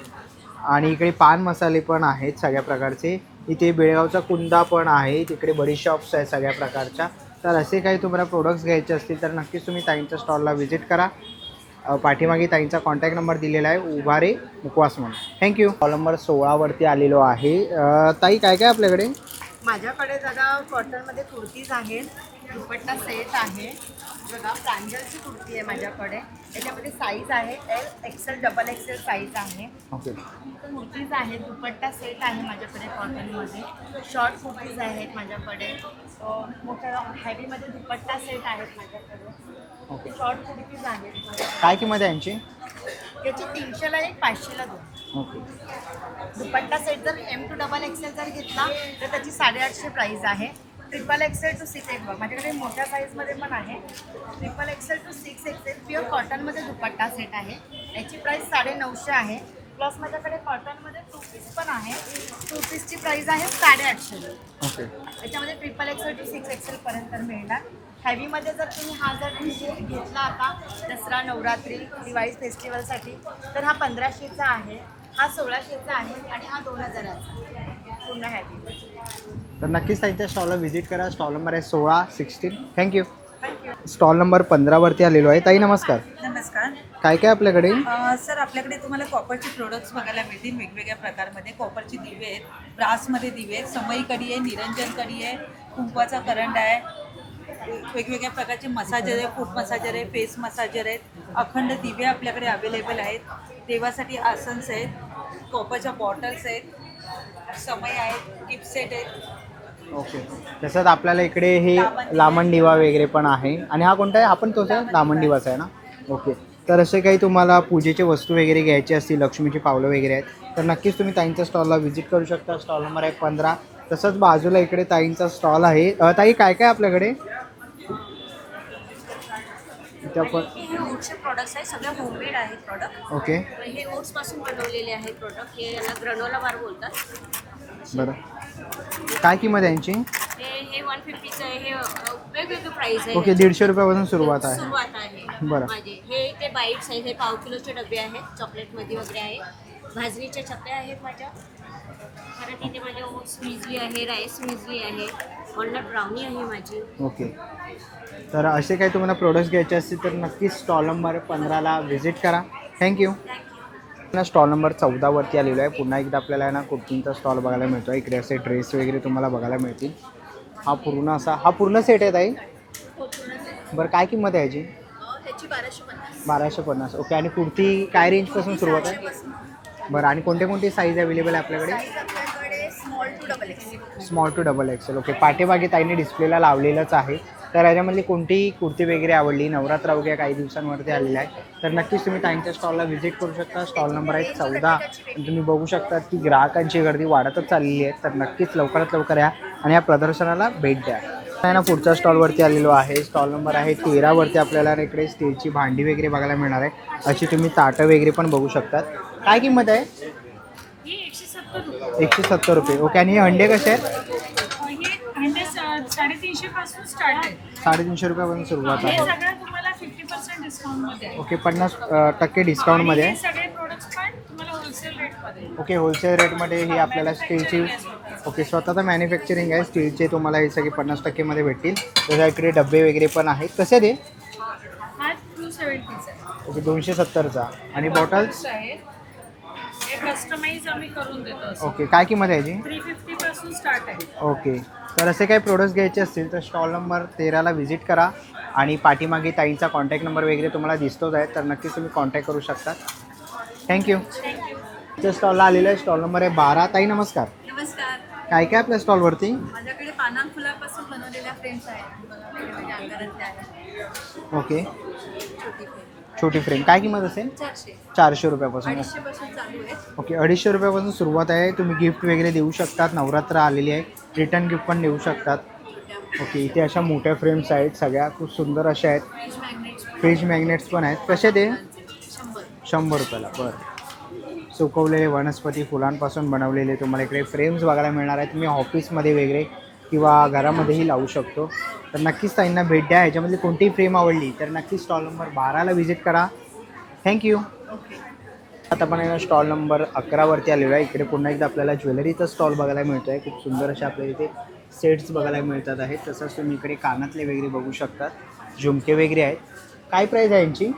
आणि इकडे पान मसाले पण आहेत सगळ्या प्रकारचे. इथे बेळगावचा कुंदा पण आहे. तिकडे बडीशॉप्स आहेत सगळ्या प्रकारच्या. तर असे काही तुम्हाला प्रोडक्ट्स घ्यायचे असतील तर नक्कीच तुम्ही ताईंच्या स्टॉलला व्हिजिट करा. पाठीमागे ताईंचा कॉन्टॅक्ट नंबर दिलेला आहे, उभारे मुखवास म्हणून. थँक्यू. स्टॉल नंबर 16वरती आलेलो आहे. ताई काय काय आपल्याकडे? माझ्याकडे दादा कॉटनमध्ये कुर्तीज आहेत, दुपट्टा सेट आहे. बघा प्रांजलची कुर्ती आहे माझ्याकडे. त्याच्यामध्ये साईज आहे XL, XXL साईज आहे. ओके. कुर्तीज आहेत, दुपट्टा सेट आहे माझ्याकडे कॉटनमध्ये. शॉर्ट कुर्तीज आहेत माझ्याकडे. मोठ्या हॅवीमध्ये दुपट्टा सेट आहेत माझ्याकडे. ओके. शॉर्ट कुर्तीज आहेत. काय किंमत आहे यांची? याची 300ला एक, 500ला 2. ओके. दुपट्टा सेट जर M to XXL जर घेतला तर त्याची 850 प्राईस आहे. XXL to 6XL माझ्याकडे मोठ्या साईजमध्ये पण आहे. XXL to 6XL प्युअर कॉटनमध्ये दुपट्टा सेट आहे. याची प्राईस 950 आहे. प्लस माझ्याकडे कॉटनमध्ये 2 पीस पण आहे. 2 पीसची प्राईस आहे 850. ओके. याच्यामध्ये XXL to 6XL पर्यंत मिळणार. हॅवीमध्ये जर तुम्ही हा जर घेतला आता दसरा, नवरात्री, दिवाळी फेस्टिवलसाठी तर हा 1500चा आहे, हा 1600चा आहे आणि हा 2000चा पूर्ण हॅवी. तर नक्कीच ताईंच्या स्टॉलला व्हिजिट करा. स्टॉल नंबर आहे 16-16. थँक्यू. स्टॉल नंबर 15वरती आलेलो आहे. ताई नमस्कार. नमस्कार. काय काय आपल्याकडे? सर आपल्याकडे तुम्हाला कॉपरचे प्रोडक्ट्स बघायला मिळतील वेगवेगळ्या प्रकारमध्ये. कॉपरची दिवे आहेत, ब्रासमध्ये दिवे आहेत, समई कढी आहे, निरंजन कढी आहे, कुंकवाचा करंड आहे, वेगवेगळ्या प्रकारचे मसाजर आहे, फूट मसाजर आहे, फेस मसाजर आहेत, अखंड दिवे आपल्याकडे अवेलेबल आहेत, देवासाठी आसन्स आहेत, कॉपरच्या बॉटल्स आहेत, समय आहेत, गिफ्ट सेट आहेत. ओके. तसंच आपल्याला इकडे हे लामण दिवा वगैरे पण आहे. आणि हा कोणता आहे? हा पण तोच आहे, लामण दिवाचा आहे ना? ओके. तर असे काही तुम्हाला पूजेचे वस्तू वगैरे घ्यायची असतील, लक्ष्मीची पावलं वगैरे आहेत तर नक्कीच तुम्ही ताईंच्या स्टॉलला व्हिजिट करू शकता. स्टॉल नंबर आहे 15. तसंच बाजूला इकडे ताईंचा स्टॉल आहे. ताई काय काय आपल्याकडे? हे ओट्सचे प्रॉडक्ट्स आहेत, सगळे होममेड आहेत प्रॉडक्ट. ओके. हे ओट्सपासून बनवलेले आहेत प्रॉडक्ट. हे याला ग्रनोला बार बोलतात. बरं. काय किंमत आहे यांची? हे 150चं आहे. हे वेगवेगळे प्राईस आहे. ओके. 150 रुपयापासून सुरुवात आहे. बरं. माझे हे ते बाईट्स आहेत. हे पाव किलोचे डबे आहेत, चॉकलेटमध्ये वगैरे आहे. भाजणीच्या चप्या आहेत माझ्या. परत इथे माझ्या ओट्स म्युझली आहे, राईस म्युझली आहे, वॉलनट ब्राउनी आहे माझी. ओके. तर असे काही तुम्हाला प्रोडक्ट्स घ्यायचे असतील तर नक्कीच स्टॉल नंबर 15ला व्हिजिट करा. थँक्यू. स्टॉल नंबर 14वरती आलेलो आहे. पुन्हा एकदा आपल्याला ना कुर्तींचा स्टॉल बघायला मिळतो आहे. इकडे असे ड्रेस वगैरे तुम्हाला बघायला मिळतील. हा पूर्ण सेट आहे ताई? बरं. काय किंमत आहे याची? त्याची 1250. 1250. ओके. आणि कुर्ती काय रेंजपासून सुरुवात आहे? बरं. आणि कोणते कोणते साईज अवेलेबल आहे आपल्याकडे? Small to double XL. Okay. पाठीमागे ताईने डिस्प्लेला लावलेलंच आहे. तर याच्यामधली कोणतीही कुर्ती वगैरे आवडली, नवरात्र वगैरे काही दिवसांवरती आलेला आहे तर नक्कीच तुम्ही ताईंच्या स्टॉलला व्हिजिट करू शकता. स्टॉल नंबर आहे 14. तुम्ही बघू शकता की ग्राहकांची गर्दी वाढतच चाललेली आहे. तर नक्कीच लवकरात लवकर या आणि या प्रदर्शनाला भेट द्या. ना पुढच्या स्टॉलवरती आलेलो आहे. स्टॉल नंबर आहे 13वरती आपल्याला इकडे स्टीलची भांडी वगैरे बघायला मिळणार आहे. अशी तुम्ही ताटं वगैरे पण बघू शकतात. काय किंमत आहे? 170 रुपये. ओके. आणि हे हंडे कसे आहेत? 350 पासून स्टार्ट आहे. 350 रुपयापासून सुरुवात हे आहे. सगळं तुम्हाला 50% डिस्काउंटमध्ये आहे. ओके. 50% डिस्काउंटमध्ये हे आहे. सगळे प्रोडक्ट्स पण तुम्हाला होलसेल रेटमध्ये. ओके. होलसेल रेटमध्ये ही आपल्याला स्टीलची ओके स्वतःचं मॅन्युफॅक्चरिंग आहे स्टीलचे. तुम्हाला हे सगळे 50% मध्ये भेटतील. तसं इकडे डबे वगैरे पण आहेत. कसे ते? हा 270चा आहे. ओके. 270चा. आणि बॉटल्स? हे कस्टमाइज आम्ही करून देतो. ओके. काय किंमत आहे याची? 350 पासून स्टार्ट आहे. ओके. तर असे काही प्रोडक्ट्स घ्यायचे असतील तर स्टॉल नंबर 13ला व्हिजिट करा. आणि पाठीमागे ताईंचा कॉन्टॅक्ट नंबर वगैरे तुम्हाला दिसतोच आहे तर नक्कीच तुम्ही कॉन्टॅक्ट करू शकता. थँक्यू. स्टॉलला आलेलं आहे. स्टॉल नंबर आहे 12. ताई नमस्कार. नमस्कार. काय काय आपल्या स्टॉलवरती? माझ्याकडे पानांग फुलापासून बनवलेल्या फ्रेम्स आहेत, बनवलेल्या म्हणजे अंगारातल्या आहेत. ओके, छोटी फ्रेम छोटी फ्रेम काय किंमत असेल? 400 रुपयापासून. 250 पासून चालू आहे. ओके, 250 रुपयापासून सुरुवात आहे. तुम्ही गिफ्ट वगैरे देऊ शकतात, नवरात्र आलेली आहे, रिटर्न गिफ्ट पण देऊ शकतात. ओके, इथे अशा मोठ्या फ्रेम्स आहेत, सगळ्या खूप सुंदर अशा आहेत. फ्रीज मॅग्नेट्स पण आहेत. कसे ते? 100 रुपयाला. बरं, सुकवलेले वनस्पती फुलांपासून बनवलेले तुम्हाला इकडे फ्रेम्स बघायला मिळणार आहेत. तुम्ही ऑफिसमध्ये वगैरे किंवा घरामध्येही लावू शकतो. तर नक्कीच ताईंना भेट द्या. ह्याच्यामधली कोणतीही फ्रेम आवडली तर नक्कीच स्टॉल नंबर 12ला व्हिजिट करा. थँक्यू. आता आपण स्टॉल नंबर 11वरती आलेलो आहे. इकडे पुन्हा एकदा आपल्याला ज्वेलरीचा स्टॉल बघायला मिळतो आहे. खूप सुंदर असे आपल्याला इथे सेट्स बघायला मिळतात आहेत. तसंच तुम्ही इकडे कानातले वगैरे बघू शकतात, झुमके वगैरे आहेत. काय प्राईस आहे यांची?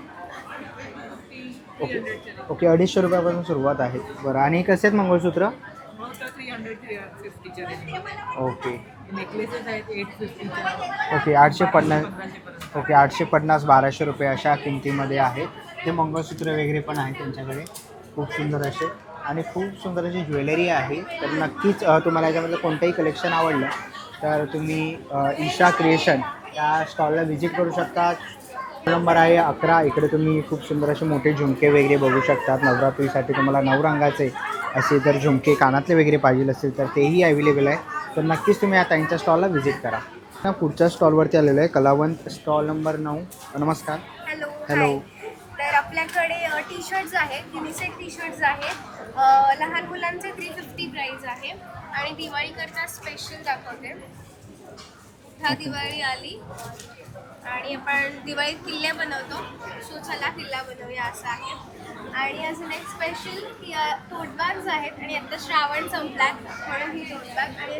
ओके ओके, 250 रुपयापासून सुरुवात आहे. बरं, आणि कसे आहेत मंगळसूत्र? 350 ओके नेकलेसेस आहेत 850. ओके, 850. ओके, 850 1200 रुपये अशा किमतीमध्ये आहेत. ते मंगळसूत्र वगैरे पण आहे त्यांच्याकडे, खूप सुंदर असे आणि खूप सुंदर अशी ज्वेलरी आहे. तर नक्कीच तुम्हाला याच्यामधलं कोणतंही कलेक्शन आवडलं तर तुम्ही ईशा क्रिएशन या स्टॉलला व्हिजिट करू शकता. नंबर आहे 11. इकडे तुम्ही खूप सुंदर असे मोठे झुमके वगैरे बघू शकतात. नवरात्रीसाठी तुम्हाला 9 रंगाचे असे जर झुमके कानातले वगैरे पाहिजे असेल तर तेही अवेलेबल आहे. तर नक्कीच तुम्ही आता त्यांच्या स्टॉलला व्हिजिट करा. पुढच्या स्टॉलवरती आलेलो आहे, कलावंत स्टॉल नंबर 9. नमस्कार. हॅलो. तर आपल्याकडे टी शर्ट्स आहेत, युनिसेक टी शर्ट्स आहेत. लहान मुलांचे 350 प्राईज आहे आणि दिवाळीकरता स्पेशल दाखवते. ह्या दिवाळी आली आणि आपण दिवाळीत किल्ले बनवतो, सो चला किल्ला बनवूया असं आहे. आणि अजून एक स्पेशल टोट बॅग्स आहेत आणि आता श्रावण संपलात म्हणून ही टोट बॅग आणि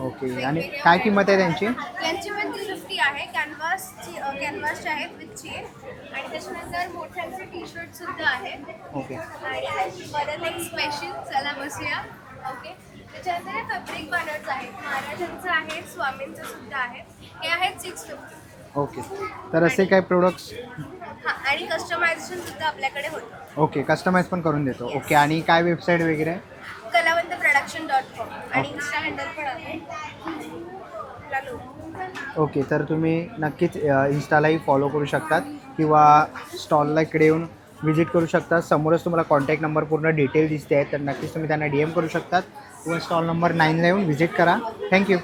ओके, आणि काय किंमत आहे त्यांची? यांची पण 350 आहे. कॅनव्हासचे आहेत विथ चेन आणि त्याच्यानंतर मोठ्यांचे टी शर्ट सुद्धा आहेत. ओके, आणि परत एक स्पेशल, चला बसूया. ओके, त्याच्यानंतर फॅब्रिक बॅनर्स आहेत, महाराजांचं आहे, स्वामींचं सुद्धा आहे. हे आहेत 650. ओके, तर असे काय प्रोडक्ट्स? हां, आणि कस्टमायझेशन सुद्धा आपल्याकडे होतं. ओके, कस्टमाइज पण करून देतो. ओके, आणि काय वेबसाईट वगैरे आहे? कलावंतproduction.com आणि इंस्टा हँडल पण आहे. ओके, तर तुम्ही नक्कीच इंस्टालाही फॉलो करू शकतात किंवा स्टॉलला इकडे येऊन व्हिजिट करू शकतात. समोरच तुम्हाला कॉन्टॅक्ट नंबर पूर्ण डिटेल दिसते आहे, तर नक्कीच तुम्ही त्यांना DM करू शकतात किंवा स्टॉल नंबर 9ला येऊन व्हिजिट करा. थँक्यू.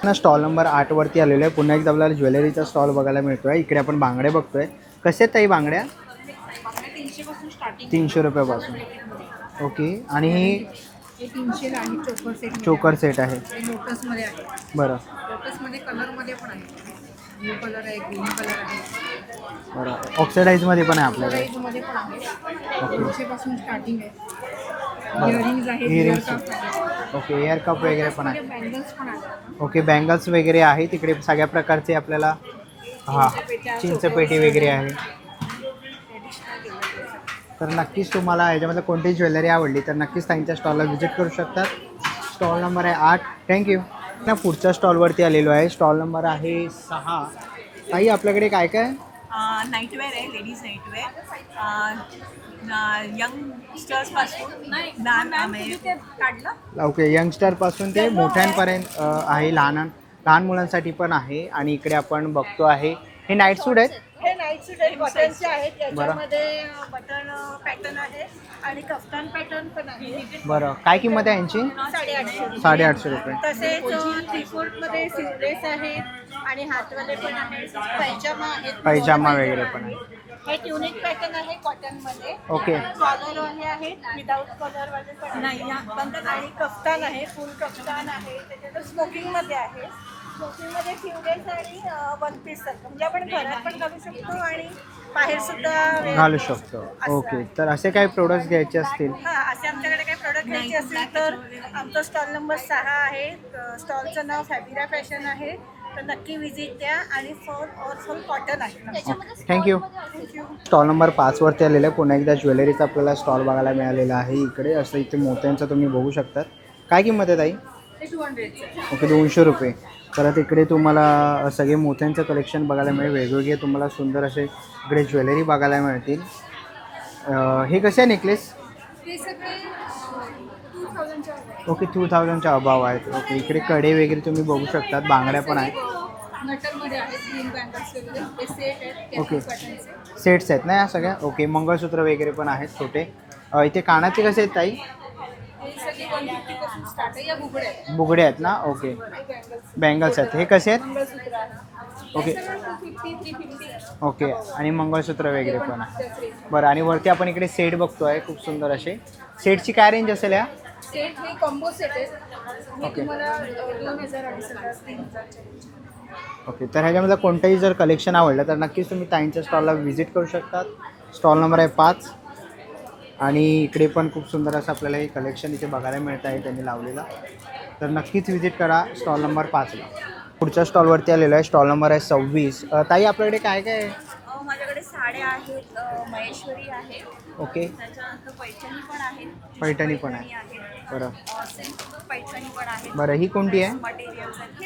ना स्टॉल नंबर 8वरती आलेलो आहे. पुन्हा एकदा आपल्याला ज्वेलरीचा स्टॉल बघायला मिळतो आहे. इकडे आपण बांगड्या बघतो आहे. कसे आहेत ताई बांगड्या? 300 पासून स्टार्टिंग. 300 रुपयापासून. ओके, आणि हे 300 आणि चोकर सेट. चोकर सेट आहे. लोटसमध्ये आहे. बरं लोटसमध्ये कलरमध्ये पण आहे. ब्लू कलर आहे, ग्रीन कलर आहे. बरं, ऑक्सिडाईजमध्ये पण आहे आपल्याकडे. ऑक्सिडाईजमध्ये पण आहे. ओके. 300 पासून स्टार्टिंग आहे. बरं. इयरिंग्स आहेत, इयरिंग्स. ear cuff आहे. ओके, एअर कप वगैरे पण आहे. बँगल्स पण आहेत. ओके, बँगल्स वगैरे आहे तिकडे सगळ्या प्रकारचे आपल्याला. हां, चिंचपेटी वगैरे आहे. तर नक्कीच तुम्हाला याच्यामध्ये कोणतीही ज्वेलरी आवडली तर नक्कीच त्यांच्या स्टॉलला व्हिजिट करू शकतात. स्टॉल नंबर आहे 8. थँक्यू. ना पुढच्या स्टॉलवरती आलेलो आहे. स्टॉल नंबर आहे 6. ताई आपल्याकडे काय काय? नाईटवेअर आहे, लेडीज नाईटवेअर. यंगस्टर्सपासून काढलं. ओके, यंगस्टरपासून ते मोठ्यांपर्यंत आहे, लहान मुलांसाठी पण आहे. आणि इकडे आपण बघतो आहे हे नाईट सूट आहेत. हे नाईट सूट आहे, बटनचे आहेत. याच्यामध्ये बटन पॅटर्न आहे आणि कफ्तान पॅटर्न पण आहे. बरं, काय किंमत आहे यांची? 850. 850 रुपये. तसेच 3/4मध्ये स्लीवलेस आहेत आणि हातवाले पण आहेत. पैजामा आहेत, पैजामा वगैरे पण आहे. हे ट्युनिक पॅटर्न आहे कॉटनमध्ये. ओके. कॉलर वाले आहेत, विदाउट कॉलर वाले पण नाही. आणि कफ्तान आहे, फुल कफ्तान आहे. त्याच्यात स्मोकिंगमध्ये आहे. स्मोकिंगमध्ये ट्युलेस आणि वन पीस सारखं, म्हणजे आपण घरात पण घालू शकतो आणि बाहेर सुद्धा घालू शकतो. ओके, तर असे काही प्रोडक्ट्स घ्यायचे असतील हां, असे आमच्याकडे काही प्रोडक्ट घ्यायचे असतील तर आमचा स्टॉल नंबर 6 आहे. स्टॉलचं नाव फॅबिरा फॅशन आहे. तर नक्की व्हिजिट द्या. आणि फुल कॉटन आहे. थँक्यू. स्टॉल नंबर 5वरती आलेलं आहे. पुन्हा एकदा ज्वेलरीचा आपल्याला स्टॉल बघायला मिळालेला आहे. इकडे असं इथे मोत्यांचं तुम्ही बघू शकता. काय किंमत आहे ताई? 200. ओके, 200 रुपये. परत इकडे तुम्हाला सगळे मोत्यांचं कलेक्शन बघायला मिळेल. वेगवेगळे तुम्हाला सुंदर असे इकडे ज्वेलरी बघायला मिळतील. हे कसे आहे नेकलेस? हे सगळे 2000च्या ओके 2000च्या अभाव आहेत. ओके इकडे कडे वगैरे तुम्ही बघू शकतात, बांगड्या पण आहेत. मेटलमध्ये आहेत ग्रीन बँगल्स वगैरे ते सेट आहेत ओके पॅटर्नचे. सेट्स आहेत ना या सगळ्या. ओके मंगळसूत्र वगैरे पण आहेत छोटे. इथे कानाचे कसे आहेत ताई? हे सगळे 150 पासून स्टार्ट आहे. या बुगड्या आहेत. बुगडे आहेत ना. ओके बँगल्स आहेत. हे कसे आहेत? मंगळसूत्र आहे. ओके 250 350. ओके आणि मंगळसूत्र वगैरे पण आहे. बरं आणि वरती आपण इकडे सेट बघतोय खूप सुंदर असे. सेटची काय रेंज असेल या? सेट हे कॉम्बो सेट आहेत. हे ओके. तुम्हाला 2000 2500 3000 ओके तर ह्याच्यामध्ये कोणतंही जर कलेक्शन आवडलं तर नक्कीच तुम्ही ताईंच्या स्टॉलला व्हिजिट करू शकतात. स्टॉल नंबर आहे 5 आणि इकडे पण खूप सुंदर असं आपल्याला हे कलेक्शन इथे बघायला मिळत आहे त्यांनी लावलेलं. तर नक्कीच व्हिजिट करा स्टॉल नंबर 5ला. पुढच्या स्टॉलवरती आलेलो आहे. स्टॉल नंबर आहे 26. ताई आपल्याकडे काय काय आहे? माझ्याकडे साड्या आहेत, महेश्वरी आहे. ओके त्याच्यानंतर पैठणी पण आहेत. पैठणी पण आहे. बरं सिल्क पैठणी पण आहे. बरं ही कोणती आहे?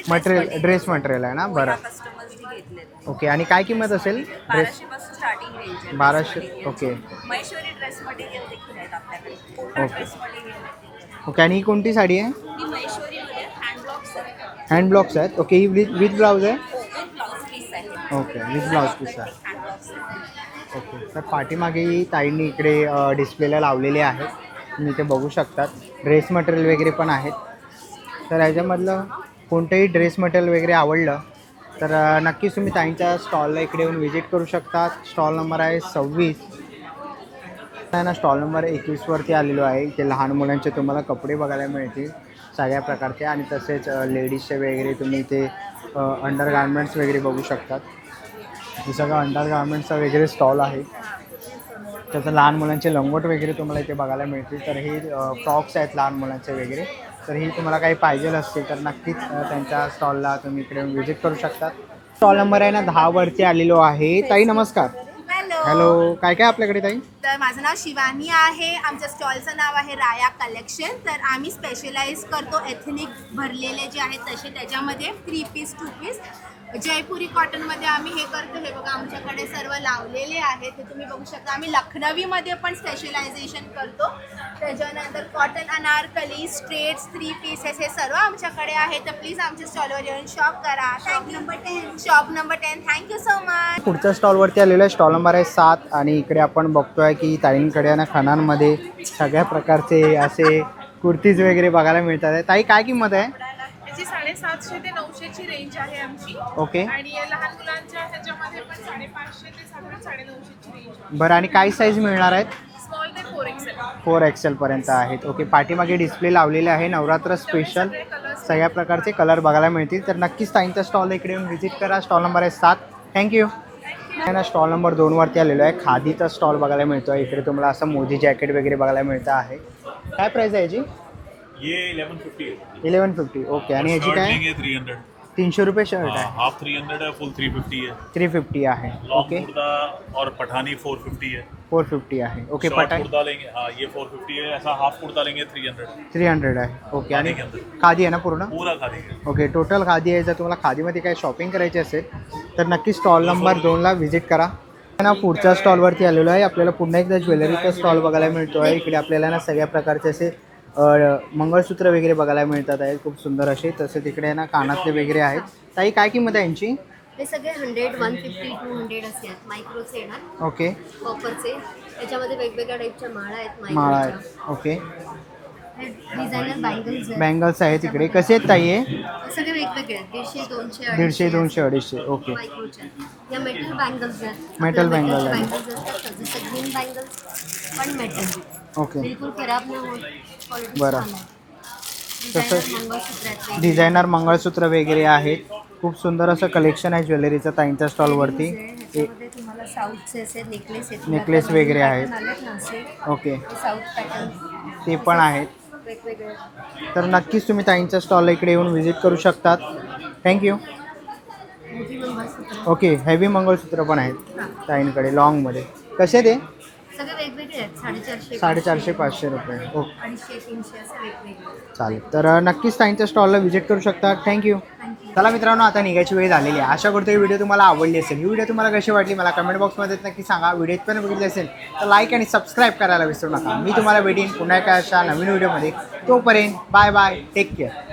मटेरियल ड्रेस मटेरियल आहे ना. बरं कस्टमर्सनी घेतलेले. ओके आणि काय किंमत असेल ड्रेस? 1200 पासून स्टार्टिंग रेंज आहे. 1200. ओके महेश्वरी ड्रेस मटेरियल देखील आहेत आपल्याकडे. ओके. ड्रेस मटेरियल ओके आणि ही कोणती साडी आहे? ही महेश्वरीमध्ये हँड ब्लॉक्स आहेत. हँड ब्लॉक्स आहेत. ओके ही विथ ब्लाऊज आहे? विथ ब्लाउज पीस आहे. ओके विथ ब्लाऊज पीस आहे. हँड ब्लॉक्स आहेत. ओके तर पाठीमागे ताईंनी इकडे डिस्प्लेला लावलेले आहेत, तुम्ही इथे बघू शकतात. ड्रेस मटेरियल वगैरे पण आहेत. तर ह्याच्यामधलं कोणतंही ड्रेस मटेरियल वगैरे आवडलं तर नक्कीच तुम्ही ताईंच्या स्टॉलला इकडे येऊन व्हिजिट करू शकतात. स्टॉल नंबर आहे 26. ना स्टॉल नंबर 21वरती आलेलो आहे. इथे लहान मुलांचे तुम्हाला कपडे बघायला मिळतील सगळ्या प्रकारचे आणि तसेच लेडीजचे वगैरे तुम्ही इथे अंडर गार्मेंट्स वगैरे बघू शकतात. हे सगळं अंडर गार्मेंट्सचा वगैरे स्टॉल आहे. त्याचं लहान मुलांचे लंगोट वगैरे तुम्हाला इथे बघायला मिळतील. तर हे फ्रॉक्स आहेत लहान मुलांचे वगैरे. तर ही तुम्हाला काही पाहिजे असतील तर नक्कीच त्यांच्या स्टॉलला तुम्ही इकडे व्हिजिट करू शकतात. स्टॉल नंबर आहे ना 10वरती आलेलो आहे. ताई नमस्कार. हॅलो काय काय आपल्याकडे ताई? तर माझं नाव शिवानी आहे. आमच्या स्टॉलचं नाव आहे राया कलेक्शन. तर आम्ही स्पेशलाइज करतो एथनिक भरलेले जे आहेत तसे. त्याच्यामध्ये 3 पीस 2 पीस जयपुरी कॉटनमध्ये आम्ही हे करतो. हे बघा आमच्याकडे सर्व लावलेले आहेत ते तुम्ही बघू शकता. आम्ही लखनवीमध्ये पण स्पेशलायझेशन करतो. त्याच्यानंतर कॉटन अनारकली स्ट्रेट्स 3 पीसेस हे सर्व आमच्याकडे आहे. तर प्लीज आमच्या स्टॉलवर येऊन शॉप करा. Shop number 10 thank you so much. पुढच्या स्टॉलवरती आलेलो आहे. स्टॉल नंबर आहे 7 आणि इकडे आपण बघतोय की ताईंकडे ना खणांमध्ये सगळ्या प्रकारचे असे कुर्तीज वगैरे बघायला मिळतात आहे. ताई काय किंमत आहे? त्याची 750 ते 900ची रेंज आहे आमची. ओके. आणि लहान मुलांच्या ह्याच्यामध्ये पण 550 ते 950ची रेंज आहे. बरं आणि काय साईज मिळणार आहेत? स्मॉल ते 4XL. 4XL पर्यंत आहेत. ओके पाठीमागे डिस्प्ले लावलेले आहे. नवरात्र स्पेशल सगळ्या प्रकारचे कलर बघायला मिळतील. तर नक्कीच ताईंच्या स्टॉल इकडे येऊन व्हिजिट करा. स्टॉल नंबर आहे 7. थँक्यू. ना स्टॉल नंबर 2वरती आलेलो आहे. खादीचा स्टॉल बघायला मिळतो आहे. इकडे तुम्हाला असं मोदी जॅकेट वगैरे बघायला मिळतं आहे. काय प्राईस आहे याची? ये 1150 है. 1150. ओके आणि याची काय? 300. 300 रुपये शर्ट आहे. हाफ 300 है, फुल 350 है. 350 आहे. ओके लॉन्ग कुर्ता और पठानी 450 है. 450 आहे. ओके शॉर्ट पठाणी कुर्ता लेंगे, हाँ ये 450 है. ऐसा हाफ कुर्ता लेंगे 300. 300 आहे. ओके आणि खादी के अंदर. खादी आहे ना पूर्ण? पूरा खादी है. ओके टोटल खादी आहे. जर तुम्हाला खादीमध्ये काही शॉपिंग करायची असेल तर नक्की स्टॉल नंबर 2ला व्हिजिट करा. ना पुढच्या स्टॉलवरती आलेलो आहे. आपल्याला पुन्हा एकदा ज्वेलरीचा स्टॉल बघायला मिळतो आहे. इकडे आपल्याला ना सगळ्या प्रकारचे असे मंगळसूत्र वगैरे बघायला मिळतात आहेत खूप सुंदर असे. तसे तिकडे ना कानातले वगैरे आहेत. ताई काय किंमत आहे यांची? हे सगळे 100 150 200 असे आहेत. मायक्रोचे येणार. ओके कॉपरचे. त्याच्यामध्ये वेगवेगळ्या टाईपच्या माळा आहेत. माळा आहेत. ओके डिझायनर बँगल्स आहेत. बँगल्स आहेत तिकडे. कसे आहेत ताई हे? सगळे वेगवेगळे आहेत. 150 200 150 200 250. ओके मायक्रोच्या. या मेटल बँगल्स आहेत. मेटल बँगल्स आहेत. बँगल्स असतात जसं ग्रीन बँगल्स पण मेटल. ओके बिलकुल खराब नाही होत. क्वालिटी बरं. छान आहे. तसंच मंगळसूत्र आहेत. डिझायनर मंगळसूत्र वगैरे आहेत. खूप सुंदर असं कलेक्शन आहे ज्वेलरीचं ताईंच्या स्टॉलवरती. ह्याच्यामध्ये तुम्हाला साऊथचे असे नेकलेस आहेत. नेकलेस वगैरे आहेत. pattern आलेत ना असे. ओके साऊथ पॅटर्न ते पण आहेत. वेगवेगळे. तर नक्कीच तुम्ही ताईंच्या स्टॉलला इकडे येऊन व्हिजिट करू शकतात. थँक्यू. मोठी मंगळसूत्र. ओके हेवी मंगळसूत्र पण आहेत ताईंकडे लॉंगमध्ये. कसे ते? सगळे वेगवेगळे वेगवेगळे आहेत 450 450 500 रुपये. ओके 250 300 असे वेगवेगळे. चालेल. तर नक्कीच ताईंच्या स्टॉलला व्हिजिट करू शकता. थँक्यू. चला मित्रांनो, आता निघायची वेळ झालेली आहे. आशा करतो ही व्हिडिओ तुम्हाला आवडली असेल. ही व्हिडिओ तुम्हाला कशी वाटली मला कमेंट बॉक्समध्ये नक्की सांगा. व्हिडिओ पण बघितली असेल तर लाईक आणि सबस्क्राईब करायला विसरू नका. मी तुम्हाला भेटेन पुन्हा एका अशा नवीन व्हिडिओमध्ये. तोपर्यंत बाय बाय, टेक केअर.